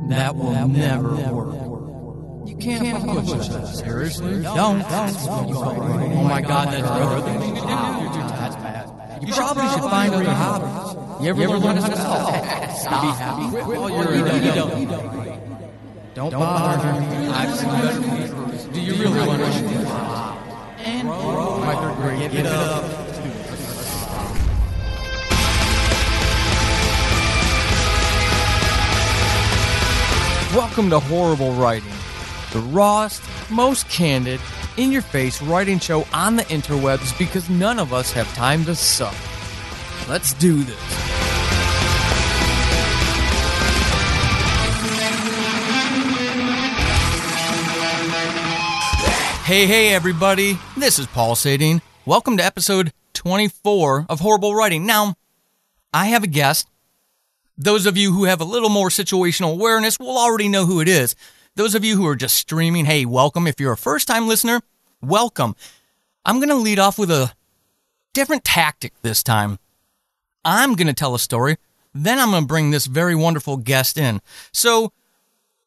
That will never work. You can't push that. Seriously? Don't. Oh my God, that's another thing you do. That's bad. You probably should find other hobbies. You ever learn to stop? Be happy. Well, you don't. Don't bother me. I've seen better people. Do you really want to? And my third grade, give it up. Welcome to Horrible Writing, the rawest, most candid, in-your-face writing show on the interwebs because none of us have time to suck. Let's do this. Hey everybody, this is Paul Sadine. Welcome to episode 24 of Horrible Writing. Now, I have a guest. Those of you who have a little more situational awareness will already know who it is. Those of you who are just streaming, hey, welcome. If you're a first-time listener, welcome. I'm going to lead off with a different tactic this time. I'm going to tell a story, then I'm going to bring this very wonderful guest in. So,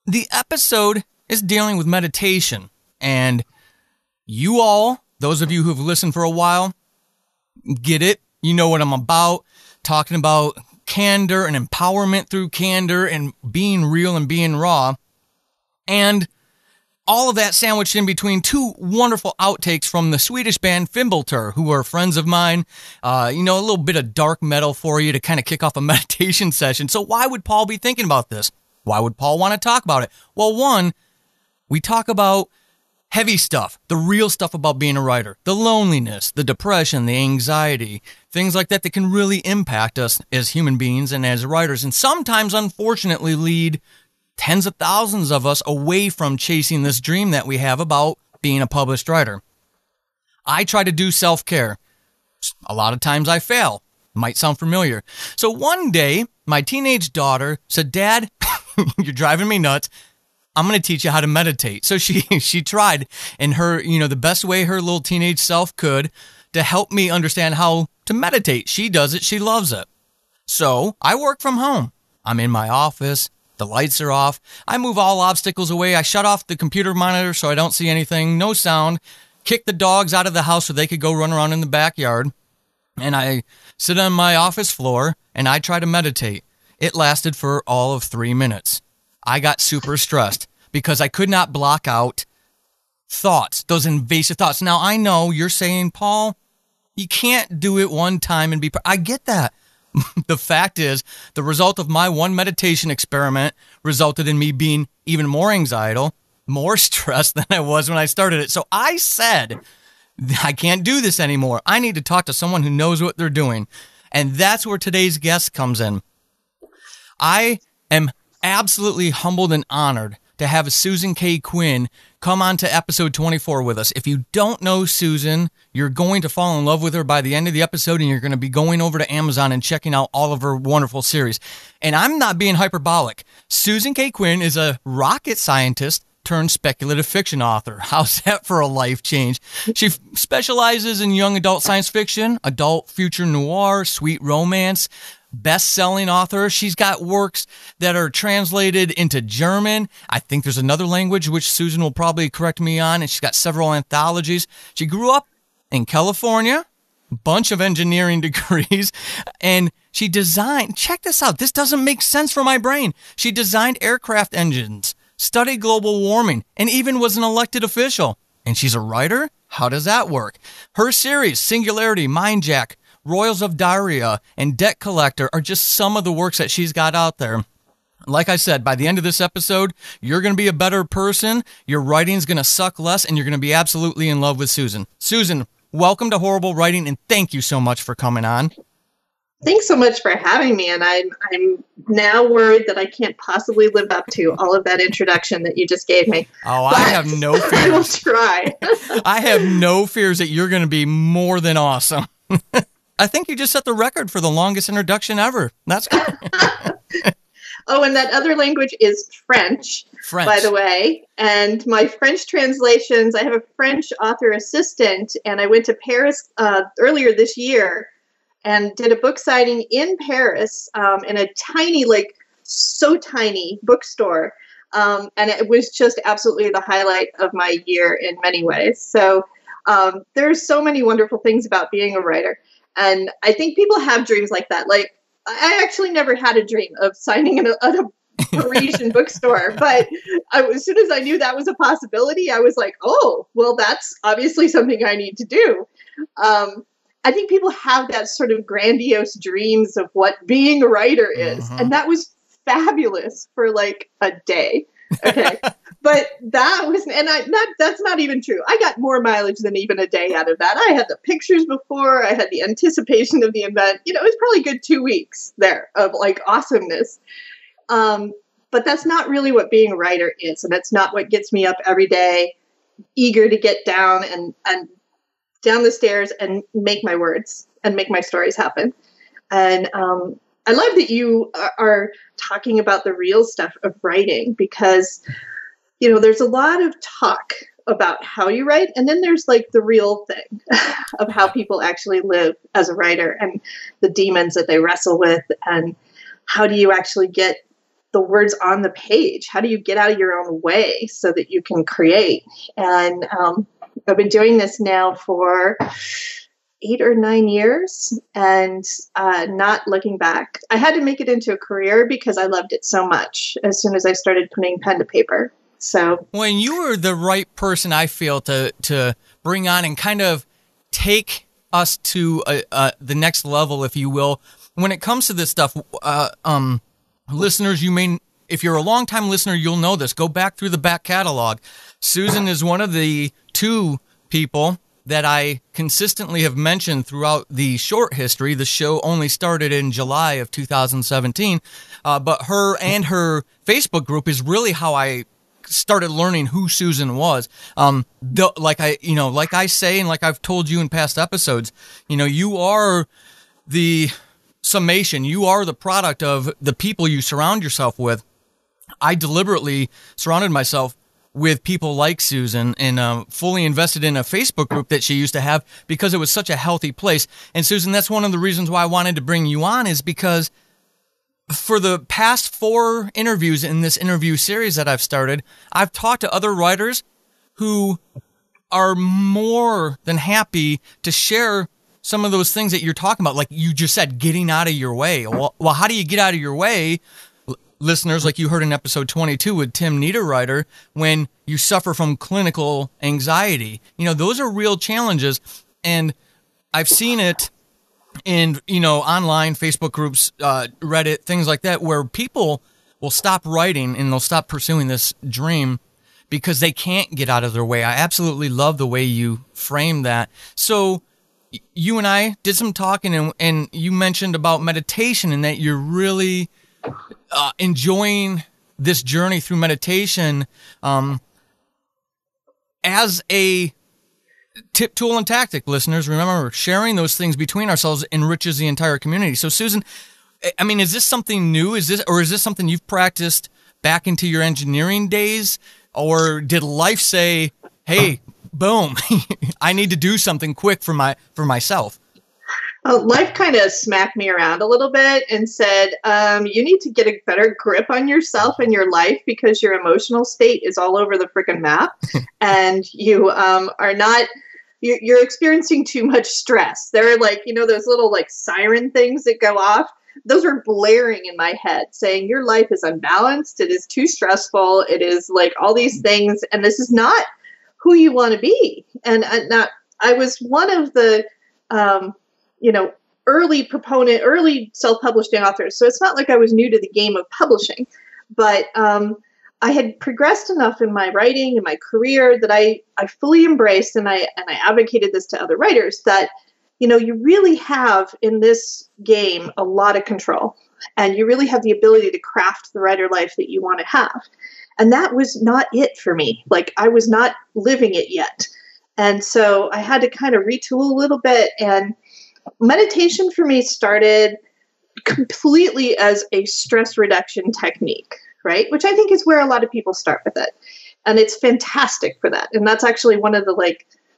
the episode is dealing with meditation, and you all, those of you who've listened for a while, get it. You know what I'm about, talking about candor and empowerment through candor and being real and being raw. And all of that sandwiched in between two wonderful outtakes from the Swedish band Fimbultur, who are friends of mine. A little bit of dark metal for you to kind of kick off a meditation session. So why would Paul be thinking about this? Why would Paul want to talk about it? Well, one, we talk about heavy stuff, the real stuff about being a writer, the loneliness, the depression, the anxiety, things like that can really impact us as human beings and as writers, and sometimes, unfortunately, lead tens of thousands of us away from chasing this dream that we have about being a published writer. I try to do self-care. A lot of times I fail. Might sound familiar. So one day, my teenage daughter said, "Dad, you're driving me nuts. I'm going to teach you how to meditate." So she tried in her, the best way her little teenage self could to help me understand how to meditate. She does it. She loves it. So I work from home. I'm in my office. The lights are off. I move all obstacles away. I shut off the computer monitor so I don't see anything. No sound. Kick the dogs out of the house so they could go run around in the backyard. And I sit on my office floor and I try to meditate. It lasted for all of 3 minutes. I got super stressed because I could not block out thoughts, those invasive thoughts. Now, I know you're saying, Paul, you can't do it one time and be... I get that. The fact is, the result of my one meditation experiment resulted in me being even more anxiety, more stressed than I was when I started it. So I said, I can't do this anymore. I need to talk to someone who knows what they're doing. And that's where today's guest comes in. I am absolutely humbled and honored to have Susan Kaye Quinn come on to episode 24 with us. If you don't know Susan, you're going to fall in love with her by the end of the episode, and you're going to be going over to Amazon and checking out all of her wonderful series. And I'm not being hyperbolic. Susan Kaye Quinn is a rocket scientist turned speculative fiction author. How's that for a life change? She specializes in young adult science fiction, adult future noir, sweet romance, best-selling author. She's got works that are translated into German. I think there's another language which Susan will probably correct me on, and she's got several anthologies. She grew up in California, bunch of engineering degrees, and she designed, check this out, this doesn't make sense for my brain. She designed aircraft engines, studied global warming, and even was an elected official. And she's a writer? How does that work? Her series, Singularity, Mindjack, Royals of Daria, and Debt Collector are just some of the works that she's got out there. Like I said, by the end of this episode, you're going to be a better person, your writing's going to suck less, and you're going to be absolutely in love with Susan. Susan, welcome to Horrible Writing, and thank you so much for coming on. Thanks so much for having me, and I'm now worried that I can't possibly live up to all of that introduction that you just gave me. Oh, I have no fears. I will try. I have no fears that you're going to be more than awesome. I think you just set the record for the longest introduction ever. That's good. Oh, and that other language is French, by the way. And my French translations, I have a French author assistant, and I went to Paris earlier this year and did a book signing in Paris in a tiny, so tiny bookstore. And it was just absolutely the highlight of my year in many ways. So there's so many wonderful things about being a writer. And I think people have dreams like that. Like, I actually never had a dream of signing in a Parisian bookstore, but as soon as I knew that was a possibility, I was like, oh, well, that's obviously something I need to do. I think people have that sort of grandiose dreams of what being a writer is. Mm-hmm. And that was fabulous for like a day. Okay. But that was, and that's not even true. I got more mileage than even a day out of that. I had the pictures before, I had the anticipation of the event. You know, it was probably a good 2 weeks there of like awesomeness. But that's not really what being a writer is. And that's not what gets me up every day, eager to get down and down the stairs and make my words and make my stories happen. And I love that you are talking about the real stuff of writing, because, you know, there's a lot of talk about how you write, and then there's like the real thing of how people actually live as a writer and the demons that they wrestle with, and how do you actually get the words on the page? How do you get out of your own way so that you can create? And I've been doing this now for 8 or 9 years and not looking back. I had to make it into a career because I loved it so much as soon as I started putting pen to paper. So when you were the right person, I feel, to bring on and kind of take us to the next level, if you will, when it comes to this stuff, listeners, if you're a longtime listener, you'll know this. Go back through the back catalog. Susan is one of the 2 people that I consistently have mentioned throughout the short history. The show only started in July of 2017, but her and her Facebook group is really how I started learning who Susan was. Like I say, and like I've told you in past episodes, you know, you are the summation. You are the product of the people you surround yourself with. I deliberately surrounded myself with people like Susan and fully invested in a Facebook group that she used to have because it was such a healthy place. And Susan, that's one of the reasons why I wanted to bring you on, is because for the past 4 interviews in this interview series that I've started, I've talked to other writers who are more than happy to share some of those things that you're talking about. Like you just said, getting out of your way. Well, how do you get out of your way? Listeners, like you heard in episode 22 with Tim Niederreiter, when you suffer from clinical anxiety. You know, those are real challenges. And I've seen it in, you know, online Facebook groups, Reddit, things like that, where people will stop writing and they'll stop pursuing this dream because they can't get out of their way. I absolutely love the way you frame that. So you and I did some talking, and you mentioned about meditation and that you're really enjoying this journey through meditation as a tip, tool, and tactic. Listeners, remember, sharing those things between ourselves enriches the entire community. So, Susan, I mean, is this something new? Is this something you've practiced back into your engineering days? Or did life say, hey, boom, I need to do something quick for myself? Life kind of smacked me around a little bit and said, you need to get a better grip on yourself and your life, because your emotional state is all over the freaking map and you are not, you're experiencing too much stress. There are like, you know, those little like siren things that go off. Those are blaring in my head saying your life is unbalanced. It is too stressful. It is like all these things. And this is not who you want to be. And I was one of the, early self-published authors. So it's not like I was new to the game of publishing, but I had progressed enough in my writing and my career that I fully embraced, and I advocated this to other writers, that, you know, you really have in this game a lot of control, and you really have the ability to craft the writer life that you want to have. And that was not it for me. Like, I was not living it yet. And so I had to kind of retool a little bit, and meditation for me started completely as a stress reduction technique, right? Which I think is where a lot of people start with it. And it's fantastic for that. And that's actually one of the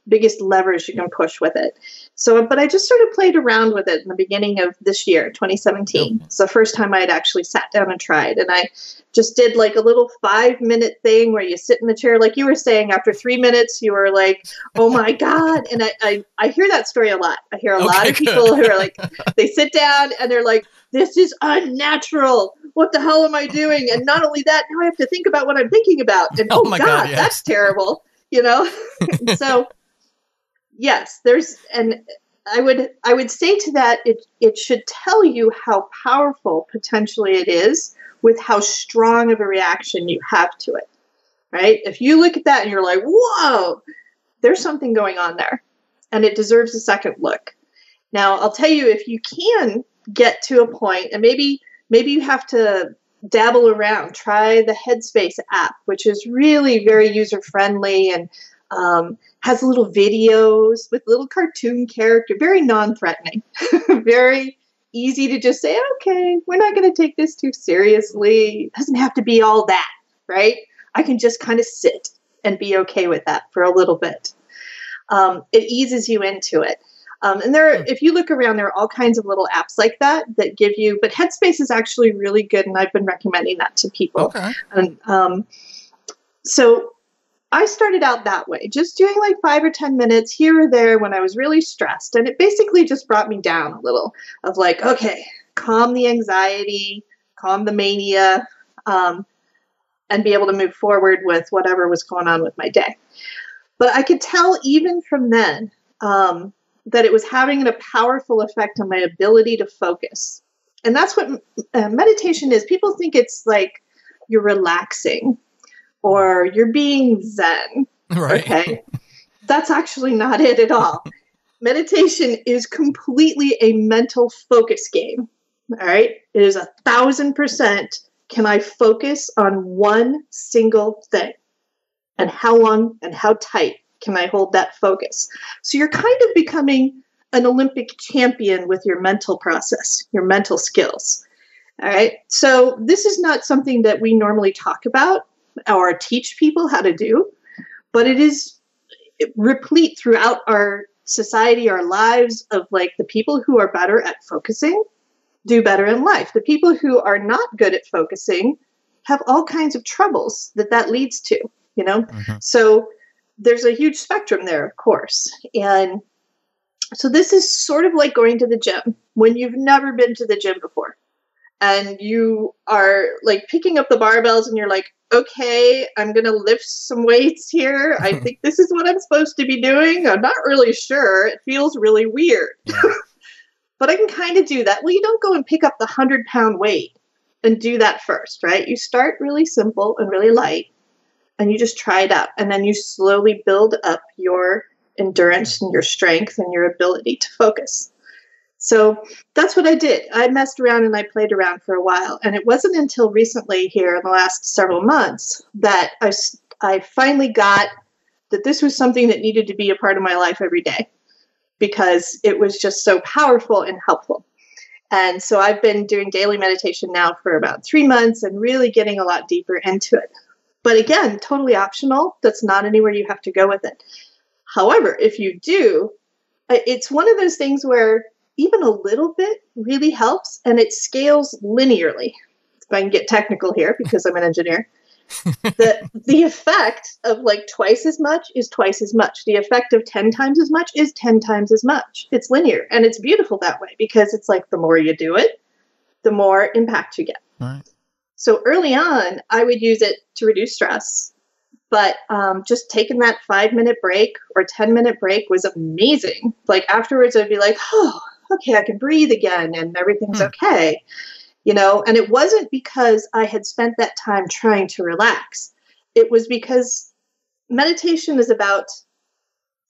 biggest levers you can push with it. So, but I just sort of played around with it in the beginning of this year, 2017. Okay. It's the first time I had actually sat down and tried. And I just did like a little 5-minute thing where you sit in the chair. Like you were saying, after 3 minutes, you were like, oh my God. And I hear that story a lot. I hear a lot of people who are like, they sit down and they're like, this is unnatural. What the hell am I doing? And not only that, now I have to think about what I'm thinking about. And oh my God, yes. That's terrible. So yes, and I would say to that, it should tell you how powerful potentially it is with how strong of a reaction you have to it, right? If you look at that and you're like, whoa, there's something going on there and it deserves a second look. Now, I'll tell you, if you can get to a point, and maybe you have to dabble around, try the Headspace app, which is really very user-friendly and has little videos with little cartoon character, very non-threatening, very easy to just say, okay, we're not going to take this too seriously. It doesn't have to be all that, right? I can just kind of sit and be okay with that for a little bit. It eases you into it. And if you look around, there are all kinds of little apps like that give you, but Headspace is actually really good, and I've been recommending that to people. Okay. And so I started out that way, just doing like 5 or 10 minutes here or there when I was really stressed. And it basically just brought me down a little of like, okay, calm the anxiety, calm the mania, and be able to move forward with whatever was going on with my day. But I could tell even from then that it was having a powerful effect on my ability to focus. And that's what meditation is. People think it's like you're relaxing or you're being zen. Right. Okay. That's actually not it at all. Meditation is completely a mental focus game. All right. It is 1,000%. Can I focus on one single thing? And how long and how tight can I hold that focus? So you're kind of becoming an Olympic champion with your mental process, your mental skills. All right. So this is not something that we normally talk about or teach people how to do, but it is replete throughout our society, our lives, of like the people who are better at focusing do better in life. The people who are not good at focusing have all kinds of troubles that leads to, Mm-hmm. So there's a huge spectrum there, of course. And so this is sort of like going to the gym when you've never been to the gym before. And you are like picking up the barbells and you're like, okay, I'm going to lift some weights here. I think this is what I'm supposed to be doing. I'm not really sure. It feels really weird. Yeah. But I can kind of do that. Well, you don't go and pick up the 100-pound weight and do that first, right? You start really simple and really light, and you just try it out. And then you slowly build up your endurance and your strength and your ability to focus. So that's what I did. I messed around and I played around for a while. And it wasn't until recently here in the last several months that I finally got that this was something that needed to be a part of my life every day, because it was just so powerful and helpful. And so I've been doing daily meditation now for about 3 months and really getting a lot deeper into it. But again, totally optional. That's not anywhere you have to go with it. However, if you do, it's one of those things where even a little bit really helps, and it scales linearly. If I can get technical here, because I'm an engineer. The effect of like twice as much is twice as much. The effect of 10 times as much is 10 times as much. It's linear, and it's beautiful that way, because it's like the more you do it, the more impact you get. Right. So early on, I would use it to reduce stress, but just taking that 5-minute break or 10-minute break was amazing. Like afterwards, I'd be like, oh, okay, I can breathe again and everything's okay. And it wasn't because I had spent that time trying to relax. It was because meditation is about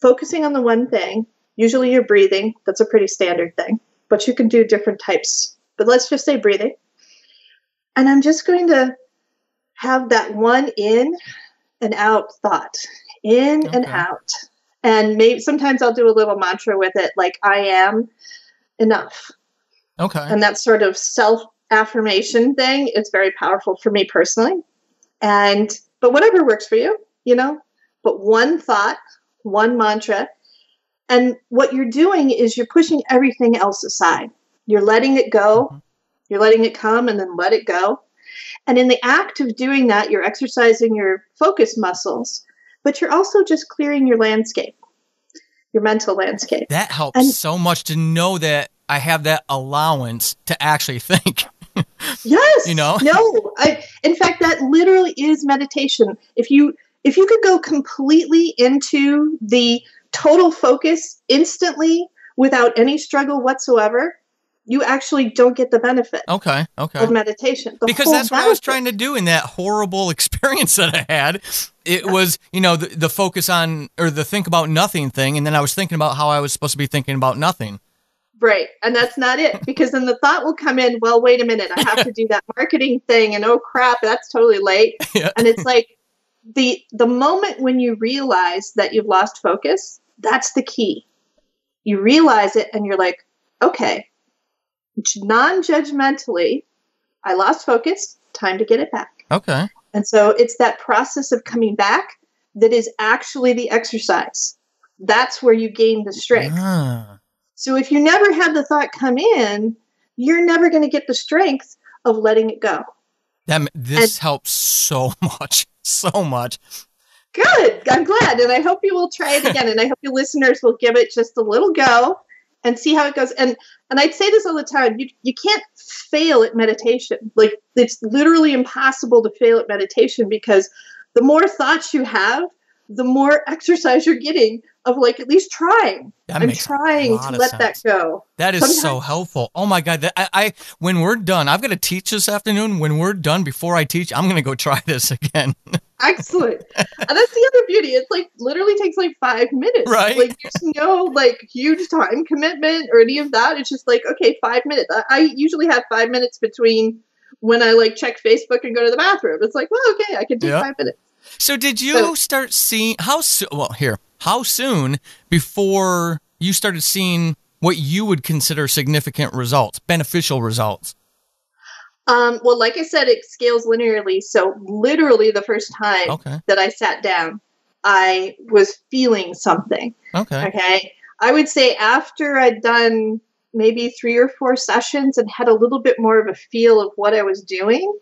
focusing on the one thing. Usually you're breathing. That's a pretty standard thing, but you can do different types. But let's just say breathing. And I'm just going to have that one in and out thought, in and out. And maybe sometimes I'll do a little mantra with it, like I am enough. Okay. And that sort of self-affirmation thing is very powerful for me personally. But whatever works for you, But one thought one mantra. And what you're doing is you're pushing everything else aside. You're letting it go. Mm-hmm. You're letting it come and then let it go. And in the act of doing that, you're exercising your focus muscles, but you're also just clearing your landscape, your mental landscape. That helps so much to know that I have that allowance to actually think. Yes. You know? No. In fact, that literally is meditation. If you could go completely into the total focus instantly without any struggle whatsoever, you actually don't get the benefit of meditation. Because that's what I was trying to do in that horrible experience that I had. It was, the focus on, or the think about nothing thing, and then I was thinking about how I was supposed to be thinking about nothing. Right, and that's not it, because then the thought will come in, well, wait a minute, I have to do that marketing thing, and oh crap, that's totally late. Yeah. And it's like, the moment when you realize that you've lost focus, that's the key. You realize it, and you're like, okay, non-judgmentally, I lost focus, time to get it back. Okay. And so it's that process of coming back that is actually the exercise. That's where you gain the strength. So if you never had the thought come in, you're never going to get the strength of letting it go. This helps so much, so much. Good. I'm glad. And I hope you will try it again. And I hope your listeners will give it just a little go and see how it goes. And I'd say this all the time. You can't fail at meditation. Like, it's literally impossible to fail at meditation, because the more thoughts you have, the more exercise you're getting of, like, at least trying. I'm trying to let that go. That is so helpful. Oh my God. I when we're done, I've got to teach this afternoon. When we're done, before I teach, I'm going to go try this again. Excellent. And that's the other beauty. It's like literally takes like 5 minutes. Right. Like, there's no like huge time commitment or any of that. It's just like, okay, 5 minutes. I usually have 5 minutes between when I like check Facebook and go to the bathroom. It's like, well, okay, I can take 5 minutes. So did you start seeing how soon before you started seeing what you would consider significant results, beneficial results? Well, like I said, it scales linearly. So literally the first time that I sat down, I was feeling something. Okay. I would say after I'd done maybe 3 or 4 sessions and had a little bit more of a feel of what I was doing,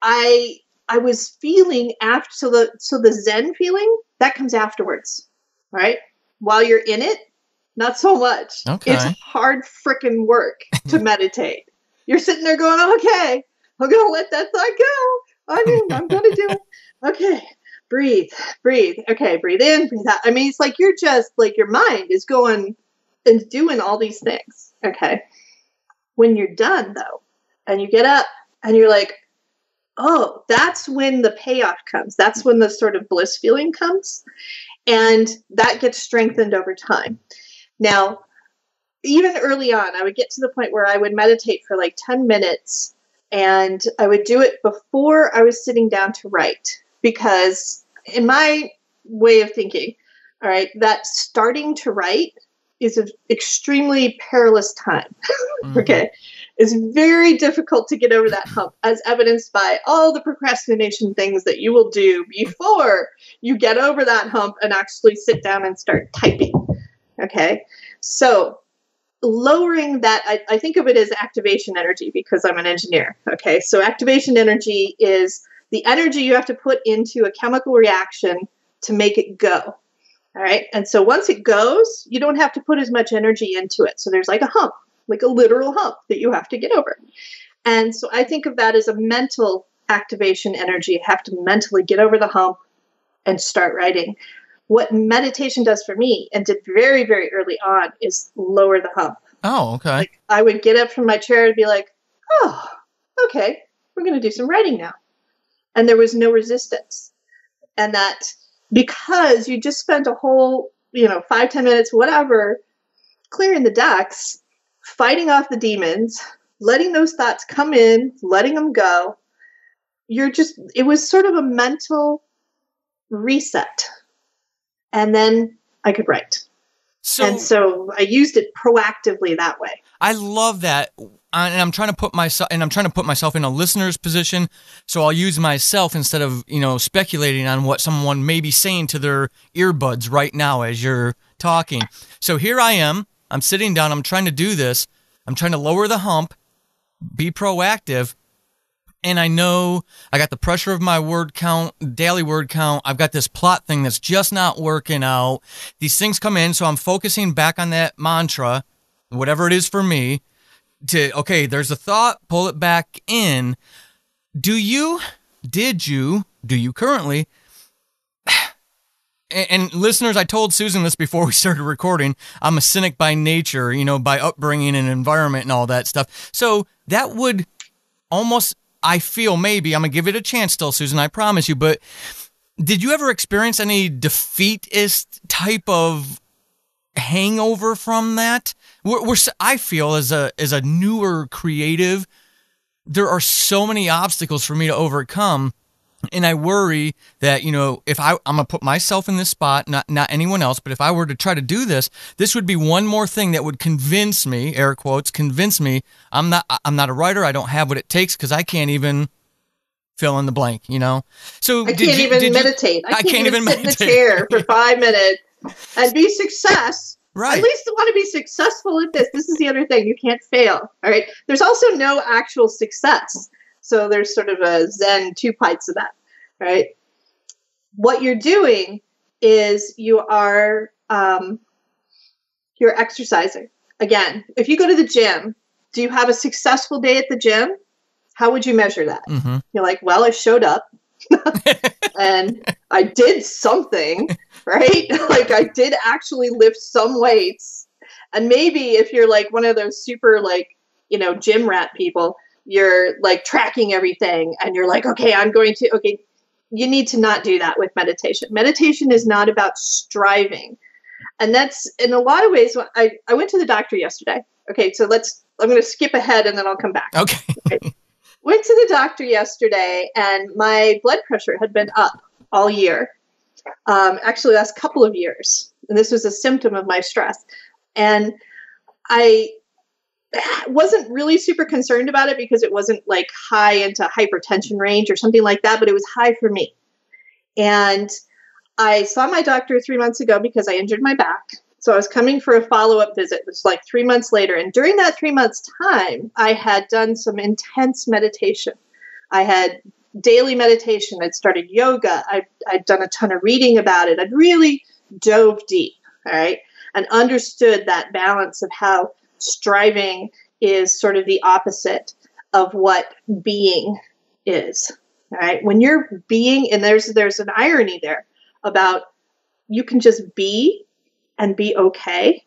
I was feeling after, so the Zen feeling, that comes afterwards, right? While you're in it, not so much. It's hard frickin' work to meditate. You're sitting there going, okay, I'm going to let that thought go. I'm going to do it. Okay, breathe. Okay, breathe in, breathe out. I mean, it's like you're just, like, your mind is going and doing all these things, okay? When you're done, though, and you get up and you're like, oh, that's when the payoff comes. That's when the sort of bliss feeling comes. And that gets strengthened over time. Now, even early on, I would get to the point where I would meditate for like 10 minutes, and I would do it before I was sitting down to write. Because in my way of thinking, all right, that starting to write is an extremely perilous time. Okay. It's very difficult to get over that hump, as evidenced by all the procrastination things that you will do before you get over that hump and actually sit down and start typing. Okay. So lowering that, I think of it as activation energy, because I'm an engineer. Okay. So activation energy is the energy you have to put into a chemical reaction to make it go. All right. And so once it goes, you don't have to put as much energy into it. So there's like a hump, like a literal hump that you have to get over. And so I think of that as a mental activation energy. You have to mentally get over the hump and start writing. What meditation does for me, and did very, very early on, is lower the hump. Oh, okay. Like, I would get up from my chair and be like, oh, okay, we're going to do some writing now. And there was no resistance. And that, because you just spent a whole, 5-10 minutes, whatever, clearing the decks, fighting off the demons, letting those thoughts come in, letting them go, it was sort of a mental reset. And then I could write. So I used it proactively that way. I love that. and I'm trying to put myself in a listener's position. So I'll use myself instead of, speculating on what someone may be saying to their earbuds right now as you're talking. So here I am. I'm sitting down. I'm trying to do this. I'm trying to lower the hump, be proactive. And I know I got the pressure of my word count, daily word count. I've got this plot thing that's just not working out. These things come in, so I'm focusing back on that mantra, whatever it is for me, okay, there's a thought, pull it back in. Do you currently, and listeners, I told Susan this before we started recording, I'm a cynic by nature, by upbringing and environment and all that stuff. So that would almost... I feel maybe, I'm going to give it a chance still, Susan, I promise you, but did you ever experience any defeatist type of hangover from that? I feel as a newer creative, there are so many obstacles for me to overcome. And I worry that, if I'm going to put myself in this spot, not anyone else, but if I were to try to do this, this would be one more thing that would convince me, air quotes, I'm not a writer. I don't have what it takes because I can't even fill in the blank, So I can't even meditate. I can't even sit in the chair for 5 minutes and be success. Right. At least I want to be successful at this. This is the other thing. You can't fail. All right. There's also no actual success. So there's sort of a Zen two parts of that, right? What you're doing is you're exercising. Again, if you go to the gym, do you have a successful day at the gym? How would you measure that? Mm-hmm. You're like, well, I showed up and I did something, right? Like I did actually lift some weights. And maybe if you're like one of those super gym rat people, you're like tracking everything and you're like, okay, you need to not do that with meditation. Meditation is not about striving. And that's in a lot of ways. I went to the doctor yesterday. Okay. So I'm going to skip ahead and then I'll come back. Okay. Went to the doctor yesterday and my blood pressure had been up all year. Actually last couple of years. And this was a symptom of my stress. And I wasn't really super concerned about it because it wasn't like high into hypertension range or something like that, but it was high for me. And I saw my doctor 3 months ago because I injured my back. So I was coming for a follow-up visit. It was like 3 months later. And during that 3 months time, I had done some intense meditation. I had daily meditation. I'd started yoga. I'd done a ton of reading about it. I'd really dove deep, all right, and understood that balance of how striving is sort of the opposite of what being is. All right. When you're being, and there's an irony there about you can just be and be okay.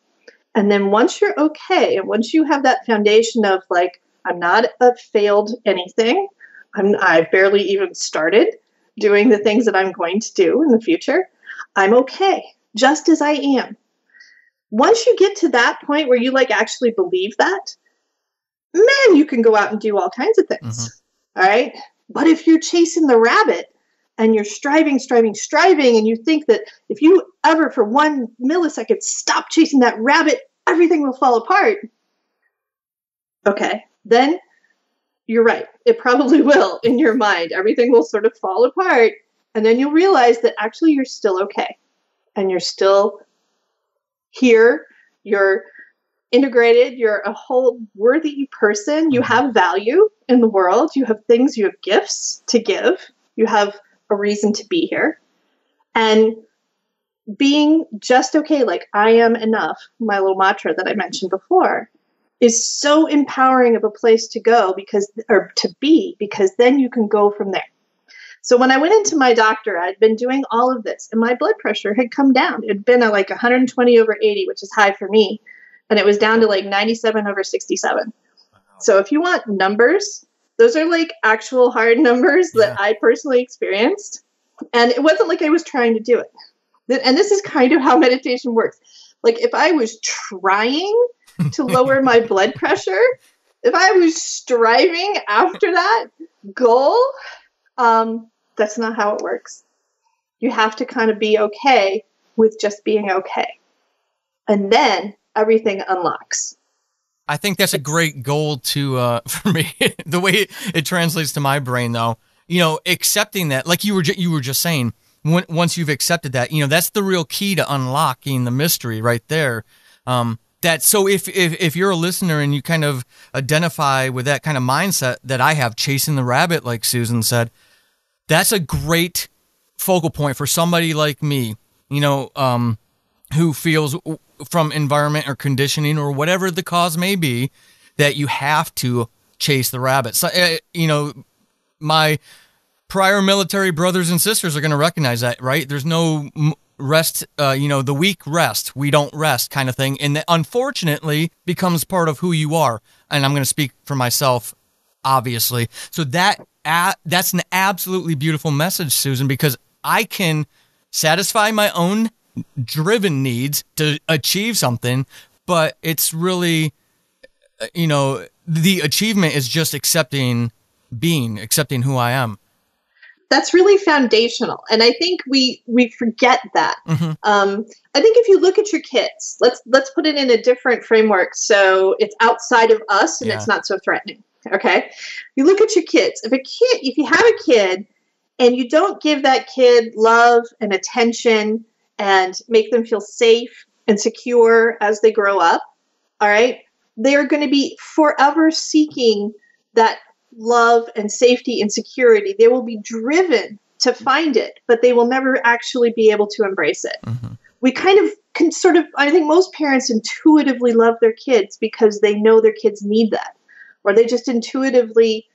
And then once you're okay, and once you have that foundation of like, I'm not a failed anything. I've barely even started doing the things that I'm going to do in the future. I'm okay, just as I am. Once you get to that point where you like actually believe that, man, you can go out and do all kinds of things. Mm-hmm. All right. But if you're chasing the rabbit and you're striving, and you think that if you ever for 1 millisecond stop chasing that rabbit, everything will fall apart. Okay. Then you're right. It probably will in your mind. Everything will sort of fall apart. And then you'll realize that actually you're still okay. And you're still here, you're integrated, you're a whole worthy person, you have value in the world, you have things, you have gifts to give, you have a reason to be here. And being just okay, like I am enough, my little mantra that I mentioned before, is so empowering of a place to go because then you can go from there. So when I went into my doctor, I'd been doing all of this and my blood pressure had come down. It'd been like 120/80, which is high for me. And it was down to like 97/67. Wow. So if you want numbers, those are like actual hard numbers that I personally experienced. And it wasn't like I was trying to do it. And this is kind of how meditation works. Like if I was trying to lower my blood pressure, if I was striving after that goal, that's not how it works. You have to kind of be okay with just being okay. And then everything unlocks. I think that's a great goal to for me. The way it translates to my brain, though, accepting that, like you were just saying, once you've accepted that, that's the real key to unlocking the mystery right there. So if you're a listener and you kind of identify with that kind of mindset that I have, chasing the rabbit, like Susan said, that's a great focal point for somebody like me, who feels from environment or conditioning or whatever the cause may be that you have to chase the rabbit. So, my prior military brothers and sisters are going to recognize that, right? There's no rest, the weak rest. We don't rest kind of thing. And that unfortunately becomes part of who you are. And I'm going to speak for myself, obviously. So that's an absolutely beautiful message, Susan, because I can satisfy my own driven needs to achieve something, but it's really, the achievement is just accepting who I am. That's really foundational. And I think we forget that. Mm-hmm. I think if you look at your kids, let's put it in a different framework. So it's outside of us and it's not so threatening. Okay. You look at your kids. If you have a kid and you don't give that kid love and attention and make them feel safe and secure as they grow up, all right, they're going to be forever seeking that love and safety and security. They will be driven to find it, but they will never actually be able to embrace it. Mm-hmm. We kind of can I think most parents intuitively love their kids because they know their kids need that, or they just intuitively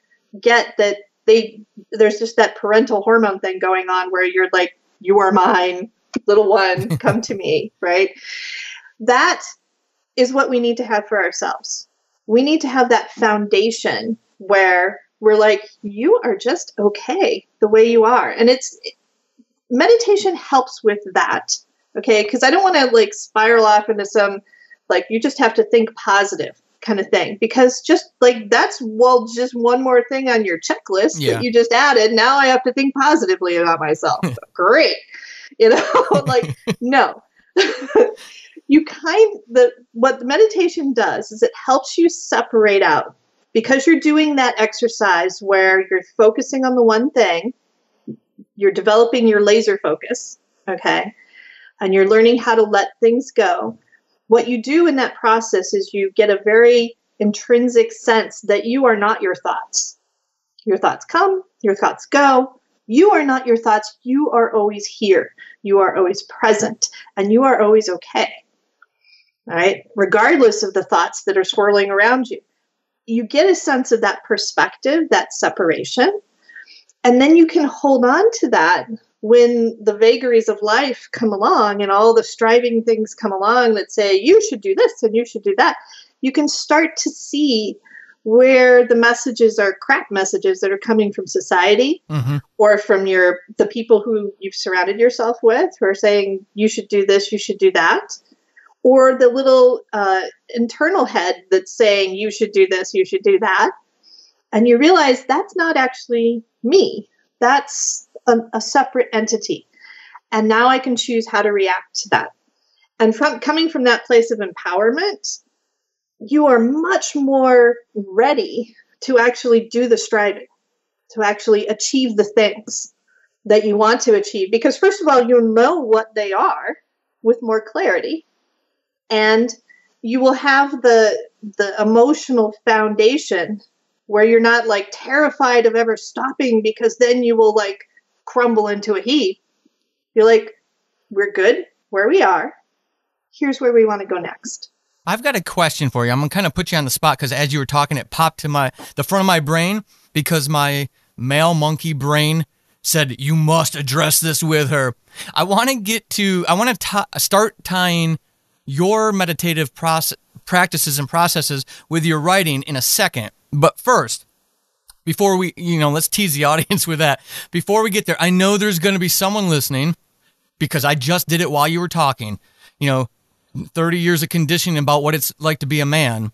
get that there's just that parental hormone thing going on where you're like, you are mine, little one, come to me, right? That is what we need to have for ourselves. We need to have that foundation where we're like, you are just okay the way you are. And meditation helps with that, okay? Because I don't want to spiral off into some, you just have to think positive kind of thing. Because just that's, just one more thing on your checklist that you just added. Now I have to think positively about myself. Great. No. What the meditation does is it helps you separate out, because you're doing that exercise where you're focusing on the one thing, you're developing your laser focus, okay? And you're learning how to let things go. What you do in that process is you get a very intrinsic sense that you are not your thoughts. Your thoughts come, your thoughts go. You are not your thoughts. You are always here. You are always present, and you are always okay. All right? Regardless of the thoughts that are swirling around you. You get a sense of that perspective, that separation, and then you can hold on to that when the vagaries of life come along and all the striving things come along that say, you should do this and you should do that. You can start to see where the messages are crap messages that are coming from society, mm-hmm. or from the people who you've surrounded yourself with, who are saying, you should do this, you should do that. Or the little internal head that's saying, you should do this, you should do that. And you realize that's not actually me. That's a separate entity. And now I can choose how to react to that. And coming from that place of empowerment, you are much more ready to actually do the striving, to actually achieve the things that you want to achieve. Because first of all, you'll know what they are with more clarity. And you will have the emotional foundation where you're not terrified of ever stopping, because then you will crumble into a heap. You're like, we're good where we are. Here's where we want to go next. I've got a question for you. I'm going to kind of put you on the spot because as you were talking, it popped to the front of my brain because my male monkey brain said, you must address this with her. I want to start tying your meditative practices and processes with your writing in a second. But first, before we, let's tease the audience with that. Before we get there, I know there's going to be someone listening because I just did it while you were talking, 30 years of conditioning about what it's like to be a man.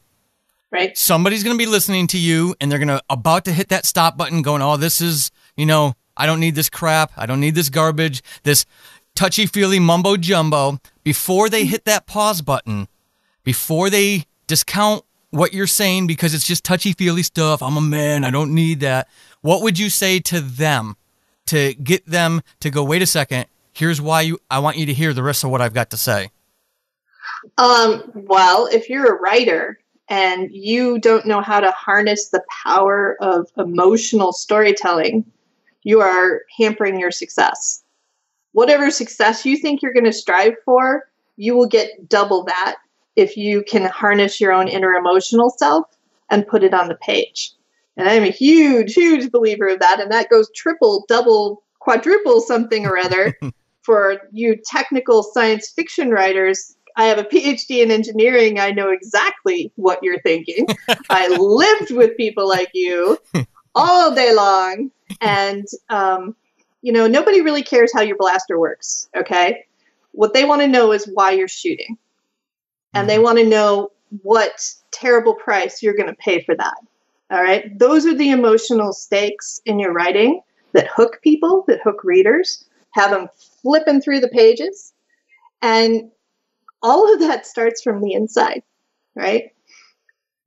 Right. Somebody's going to be listening to you and they're about to hit that stop button going, oh, this is, I don't need this crap. I don't need this garbage, this touchy-feely mumbo-jumbo. Before they hit that pause button, before they discount what you're saying because it's just touchy-feely stuff. I'm a man. I don't need that. What would you say to them to get them to go, wait a second, here's why I want you to hear the rest of what I've got to say? Well, if you're a writer and you don't know how to harness the power of emotional storytelling, you are hampering your success. Whatever success you think you're going to strive for, you will get double that if you can harness your own inner emotional self and put it on the page. And I'm a huge, huge believer of that. And that goes triple, double, quadruple something or other for you technical science fiction writers. I have a PhD in engineering. I know exactly what you're thinking. I lived with people like you all day long. And, nobody really cares how your blaster works. Okay. What they want to know is why you're shooting. And they want to know what terrible price you're going to pay for that. All right. Those are the emotional stakes in your writing that hook people, that hook readers, have them flipping through the pages. And all of that starts from the inside, right?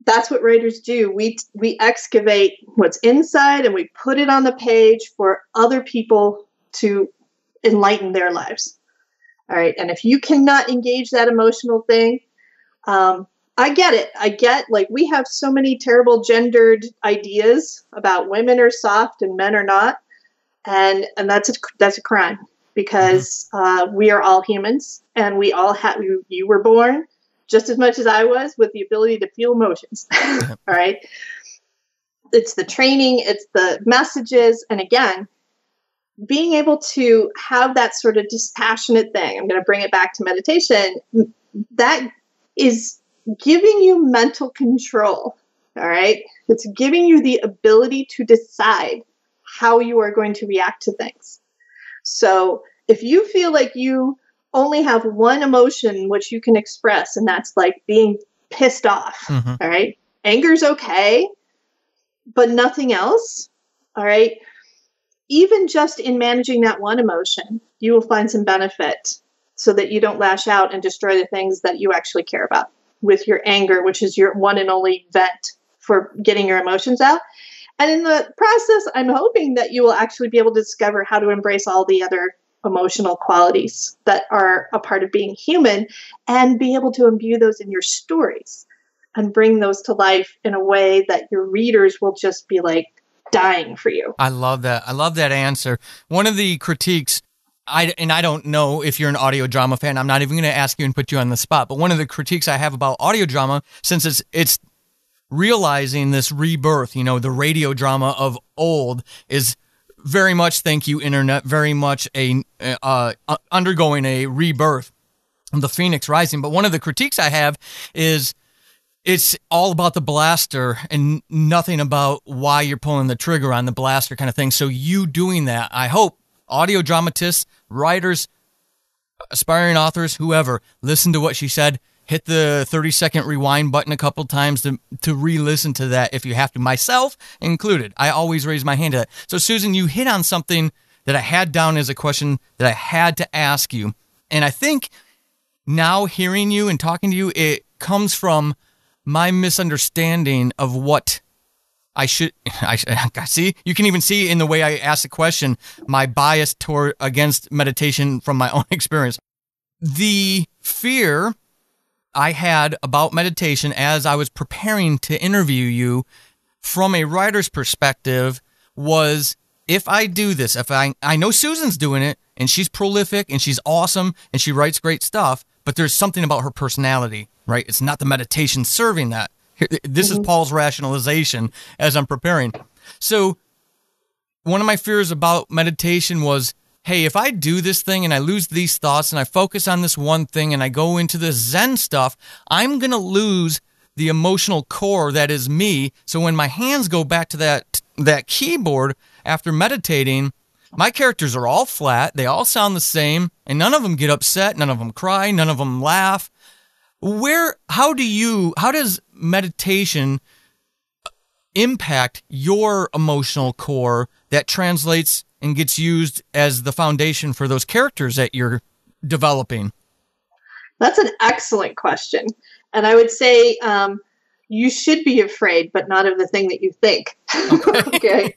That's what writers do. We excavate what's inside and we put it on the page for other people to enlighten their lives. All right. And if you cannot engage that emotional thing, I get it. I get, like, we have so many terrible gendered ideas about women are soft and men are not. And that's a crime because we are all humans and we all have, you were born just as much as I was with the ability to feel emotions. All right. It's the training, it's the messages. And again, being able to have that sort of dispassionate thing, I'm going to bring it back to meditation, that is giving you mental control. All right. It's giving you the ability to decide how you are going to react to things. So if you feel like you only have one emotion which you can express, and that's like being pissed off, all right? Anger's okay, but nothing else, all right? Even just in managing that one emotion, you will find some benefit so that you don't lash out and destroy the things that you actually care about with your anger, which is your one and only vent for getting your emotions out. And in the process, I'm hoping that you will actually be able to discover how to embrace all the other emotional qualities that are a part of being human and be able to imbue those in your stories and bring those to life in a way that your readers will just be like dying for you. I love that. I love that answer. One of the critiques, I don't know if you're an audio drama fan, I'm not even going to ask you and put you on the spot, but one of the critiques I have about audio drama, since it's realizing this rebirth, the radio drama of old is very much, thank you, internet, very much undergoing a rebirth, the Phoenix rising. But one of the critiques I have is it's all about the blaster and nothing about why you're pulling the trigger on the blaster kind of thing. So you doing that, I hope audio dramatists, writers, aspiring authors, whoever, listen to what she said. Hit the 30-second rewind button a couple times to re-listen to that if you have to, myself included. I always raise my hand to that. So, Susan, you hit on something that I had down as a question that I had to ask you. And I think now hearing you and talking to you, it comes from my misunderstanding of what I see. You can even see in the way I ask the question, my bias against meditation from my own experience. The fear I had about meditation as I was preparing to interview you from a writer's perspective was, if I do this, if I know Susan's doing it and she's prolific and she's awesome and she writes great stuff, but there's something about her personality, right? It's not the meditation serving that. This is Paul's rationalization as I'm preparing. So one of my fears about meditation was, hey, if I do this thing and I lose these thoughts and I focus on this one thing and I go into the Zen stuff, I'm going to lose the emotional core that is me. So when my hands go back to that keyboard after meditating, my characters are all flat. They all sound the same, and none of them get upset. None of them cry. None of them laugh. How does meditation impact your emotional core that translates and gets used as the foundation for those characters that you're developing? That's an excellent question. And I would say you should be afraid, but not of the thing that you think. Okay.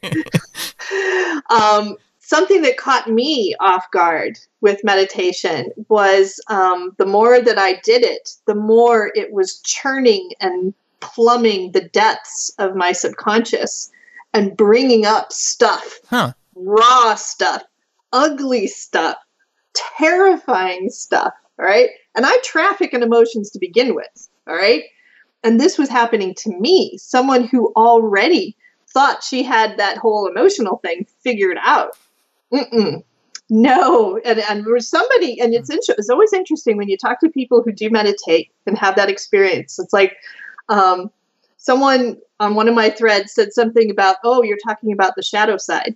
Something that caught me off guard with meditation was the more that I did it, the more it was churning and plumbing the depths of my subconscious and bringing up stuff, raw stuff, ugly stuff, terrifying stuff, all right? And I traffic in emotions to begin with, all right? And this was happening to me, someone who already thought she had that whole emotional thing figured out. No. And there's somebody, and it's always interesting when you talk to people who do meditate and have that experience. It's like someone on one of my threads said something about, oh, you're talking about the shadow side.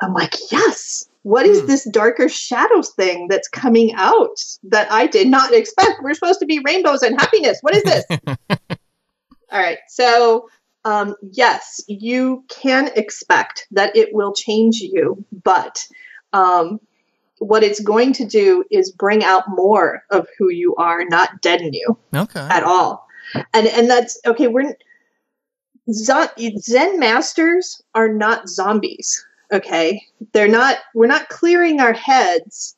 I'm like, yes. What is this darker shadow thing that's coming out that I did not expect? We're supposed to be rainbows and happiness. What is this? All right. So, yes, you can expect that it will change you, but what it's going to do is bring out more of who you are, not deaden you at all. And that's okay. Zen masters are not zombies. Okay. We're not clearing our heads.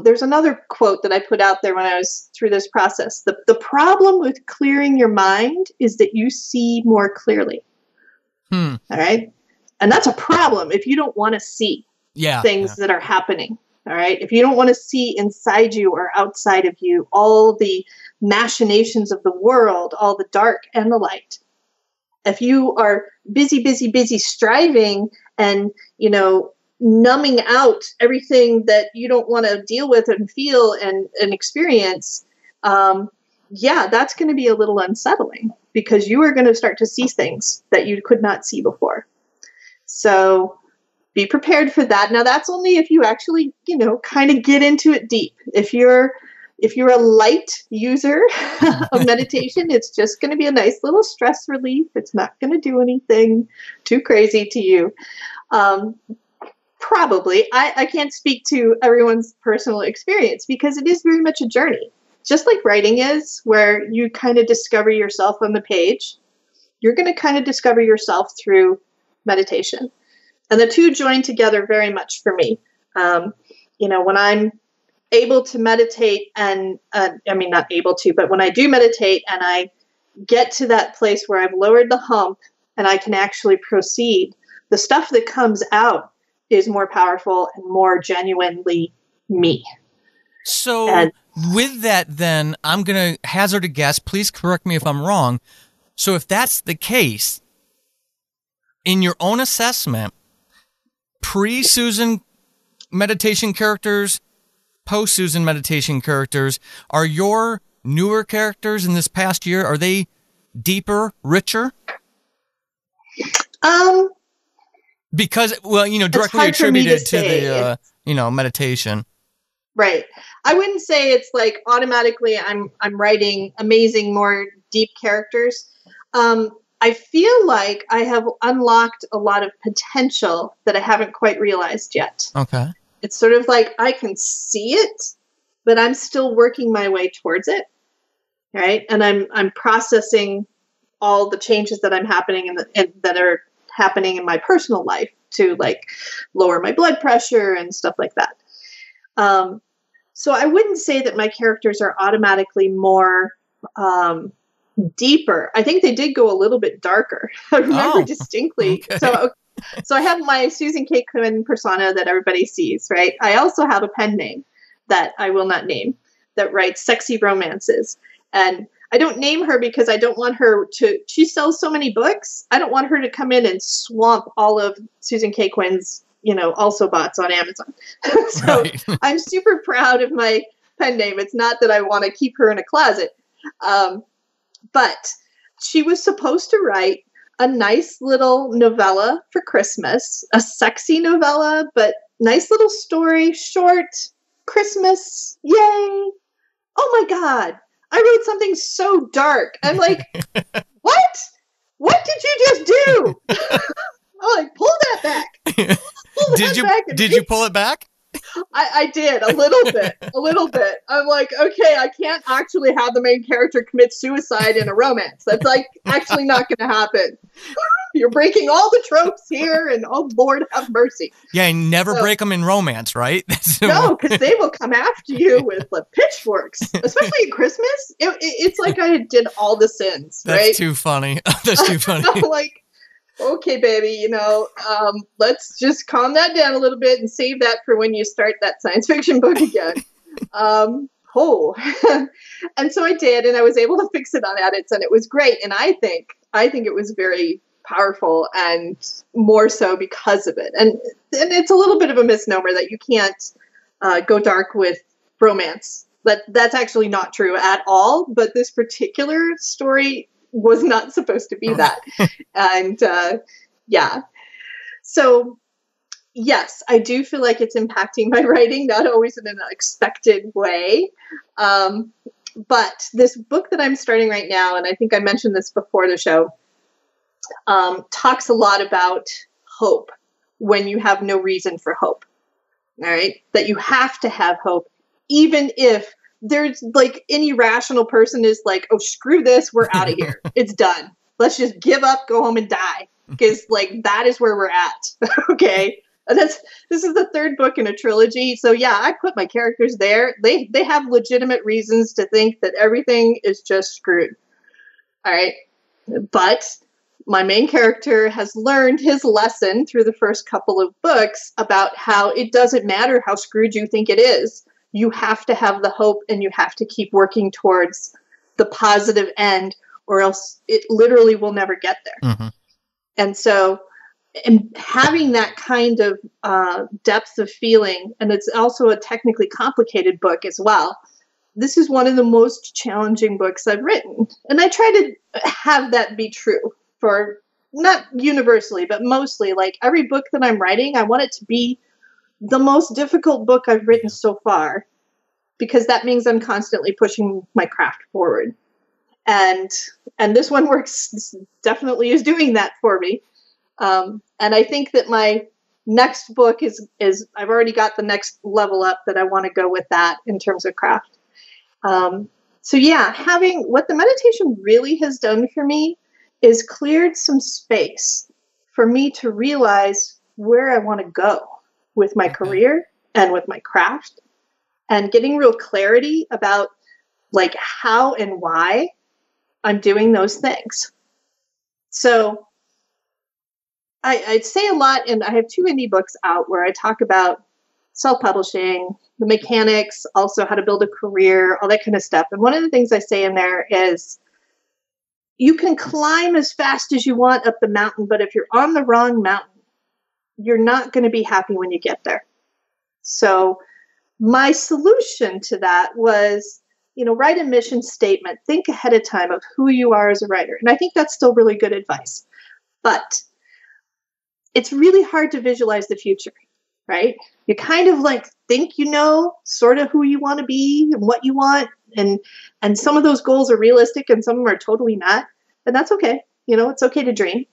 There's another quote that I put out there when I was through this process. The problem with clearing your mind is that you see more clearly. All right. And that's a problem if you don't want to see things that are happening. All right. If you don't want to see inside you or outside of you, all the machinations of the world, all the dark and the light. If you are busy striving and, numbing out everything that you don't want to deal with and feel and experience, that's going to be a little unsettling because you are going to start to see things that you could not see before. So be prepared for that. Now, that's only if you actually, kind of get into it deep. If you're a light user of meditation, it's just going to be a nice little stress relief. It's not going to do anything too crazy to you. Probably. I can't speak to everyone's personal experience because it is very much a journey. Just like writing is, where you kind of discover yourself on the page, you're going to kind of discover yourself through meditation. And the two join together very much for me. When I'm able to meditate and, not able to, but when I do meditate and I get to that place where I've lowered the hump and I can actually proceed, the stuff that comes out is more powerful and more genuinely me. So with that, then I'm going to hazard a guess. Please correct me if I'm wrong. So if that's the case, in your own assessment, pre-Susan meditation characters, post-Susan meditation characters, are your newer characters in this past year, are they deeper, richer? Because, directly attributed to the, meditation. Right. I wouldn't say it's like automatically I'm writing amazing, more deep characters. I feel like I have unlocked a lot of potential that I haven't quite realized yet. Okay. It's sort of like I can see it, but I'm still working my way towards it. Right. And I'm processing all the changes that I'm happening and that are happening in my personal life to like lower my blood pressure and stuff like that. So I wouldn't say that my characters are automatically more deeper. I think they did go a little bit darker. I remember distinctly. Okay. So I have my Susan Kaye Quinn persona that everybody sees, right? I also have a pen name that I will not name that writes sexy romances. And I don't name her because I don't want her to, she sells so many books. I don't want her to come in and swamp all of Susan Kaye Quinn's, also bots on Amazon. So right. I'm super proud of my pen name. It's not that I want to keep her in a closet. But she was supposed to write a nice little novella for Christmas, a sexy novella, but nice little story, short, Christmas, yay. Oh my God. I wrote something so dark. I'm like, what? What did you just do? I'm like, pull that back. Did you pull it back? I did a little bit. I'm like, okay, I can't actually have the main character commit suicide in a romance. That's like actually not going to happen. You're breaking all the tropes here, and oh Lord have mercy. Yeah, and never break them in romance, right? No, because they will come after you with pitchforks, especially at Christmas. It's like I did all the sins. That's right? too funny. That's too funny. I'm like, okay, baby, let's just calm that down a little bit and save that for when you start that science fiction book again. And so I did, and I was able to fix it on edits, and it was great. And I think it was very powerful, and more so because of it. And it's a little bit of a misnomer that you can't go dark with romance. That's actually not true at all. But this particular story was not supposed to be that. And yeah. So yes, I do feel like it's impacting my writing, not always in an expected way. But this book that I'm starting right now, and I think I mentioned this before the show, talks a lot about hope when you have no reason for hope. All right. That you have to have hope, even if there's like any rational person is like, oh, screw this. We're out of here. It's done. Let's just give up, go home and die. Because like, that is where we're at. Okay. And this is the third book in a trilogy. So yeah, I put my characters there. They have legitimate reasons to think that everything is just screwed. All right. But my main character has learned his lesson through the first couple of books about how it doesn't matter how screwed you think it is. You have to have the hope, and you have to keep working towards the positive end, or else it literally will never get there. Mm-hmm. And so, and having that kind of depth of feeling, and it's also a technically complicated book as well. This is one of the most challenging books I've written. And I try to have that be true for, not universally, but mostly. Like every book that I'm writing, I want it to be the most difficult book I've written so far, because that means I'm constantly pushing my craft forward. And this one definitely is doing that for me. And I think that my next book is I've already got the next level up that I want to go with that in terms of craft. So yeah, having what the meditation really has done for me is cleared some space for me to realize where I want to go with my career and with my craft, and getting real clarity about like how and why I'm doing those things. So I'd say a lot, and I have 2 indie books out where I talk about self-publishing, the mechanics, also how to build a career, all that kind of stuff. And one of the things I say in there is you can climb as fast as you want up the mountain, but if you're on the wrong mountain, you're not going to be happy when you get there. So my solution to that was, write a mission statement. Think ahead of time of who you are as a writer. And I think that's still really good advice. But it's really hard to visualize the future, right? You kind of like think sort of who you want to be and what you want. And some of those goals are realistic and some of them are totally not. And that's okay. It's okay to dream.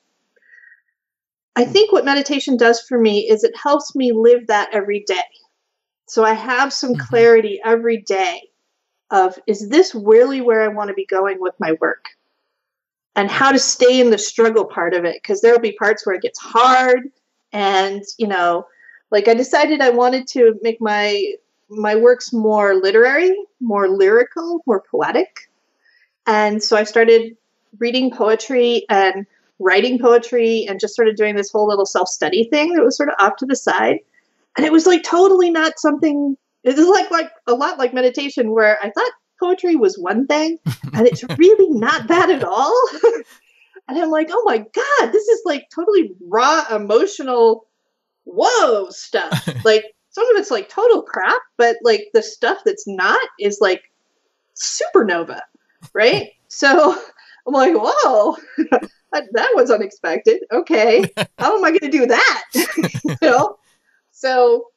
I think what meditation does for me is it helps me live that every day. So I have some clarity every day of, is this really where I want to be going with my work? And how to stay in the struggle part of it. Because there'll be parts where it gets hard. And, like I decided I wanted to make my works more literary, more lyrical, more poetic. And so I started reading poetry and writing poetry and just started doing this whole little self-study thing that was sort of off to the side. And it was like totally not something, it was like a lot like meditation, where I thought poetry was one thing and it's really not that at all. And I'm like, oh my God, this is like totally raw, emotional, whoa stuff. Like some of it's like total crap, but like the stuff that's not is like supernova, right? So I'm like, whoa, that was unexpected. Okay, how am I going to do that? So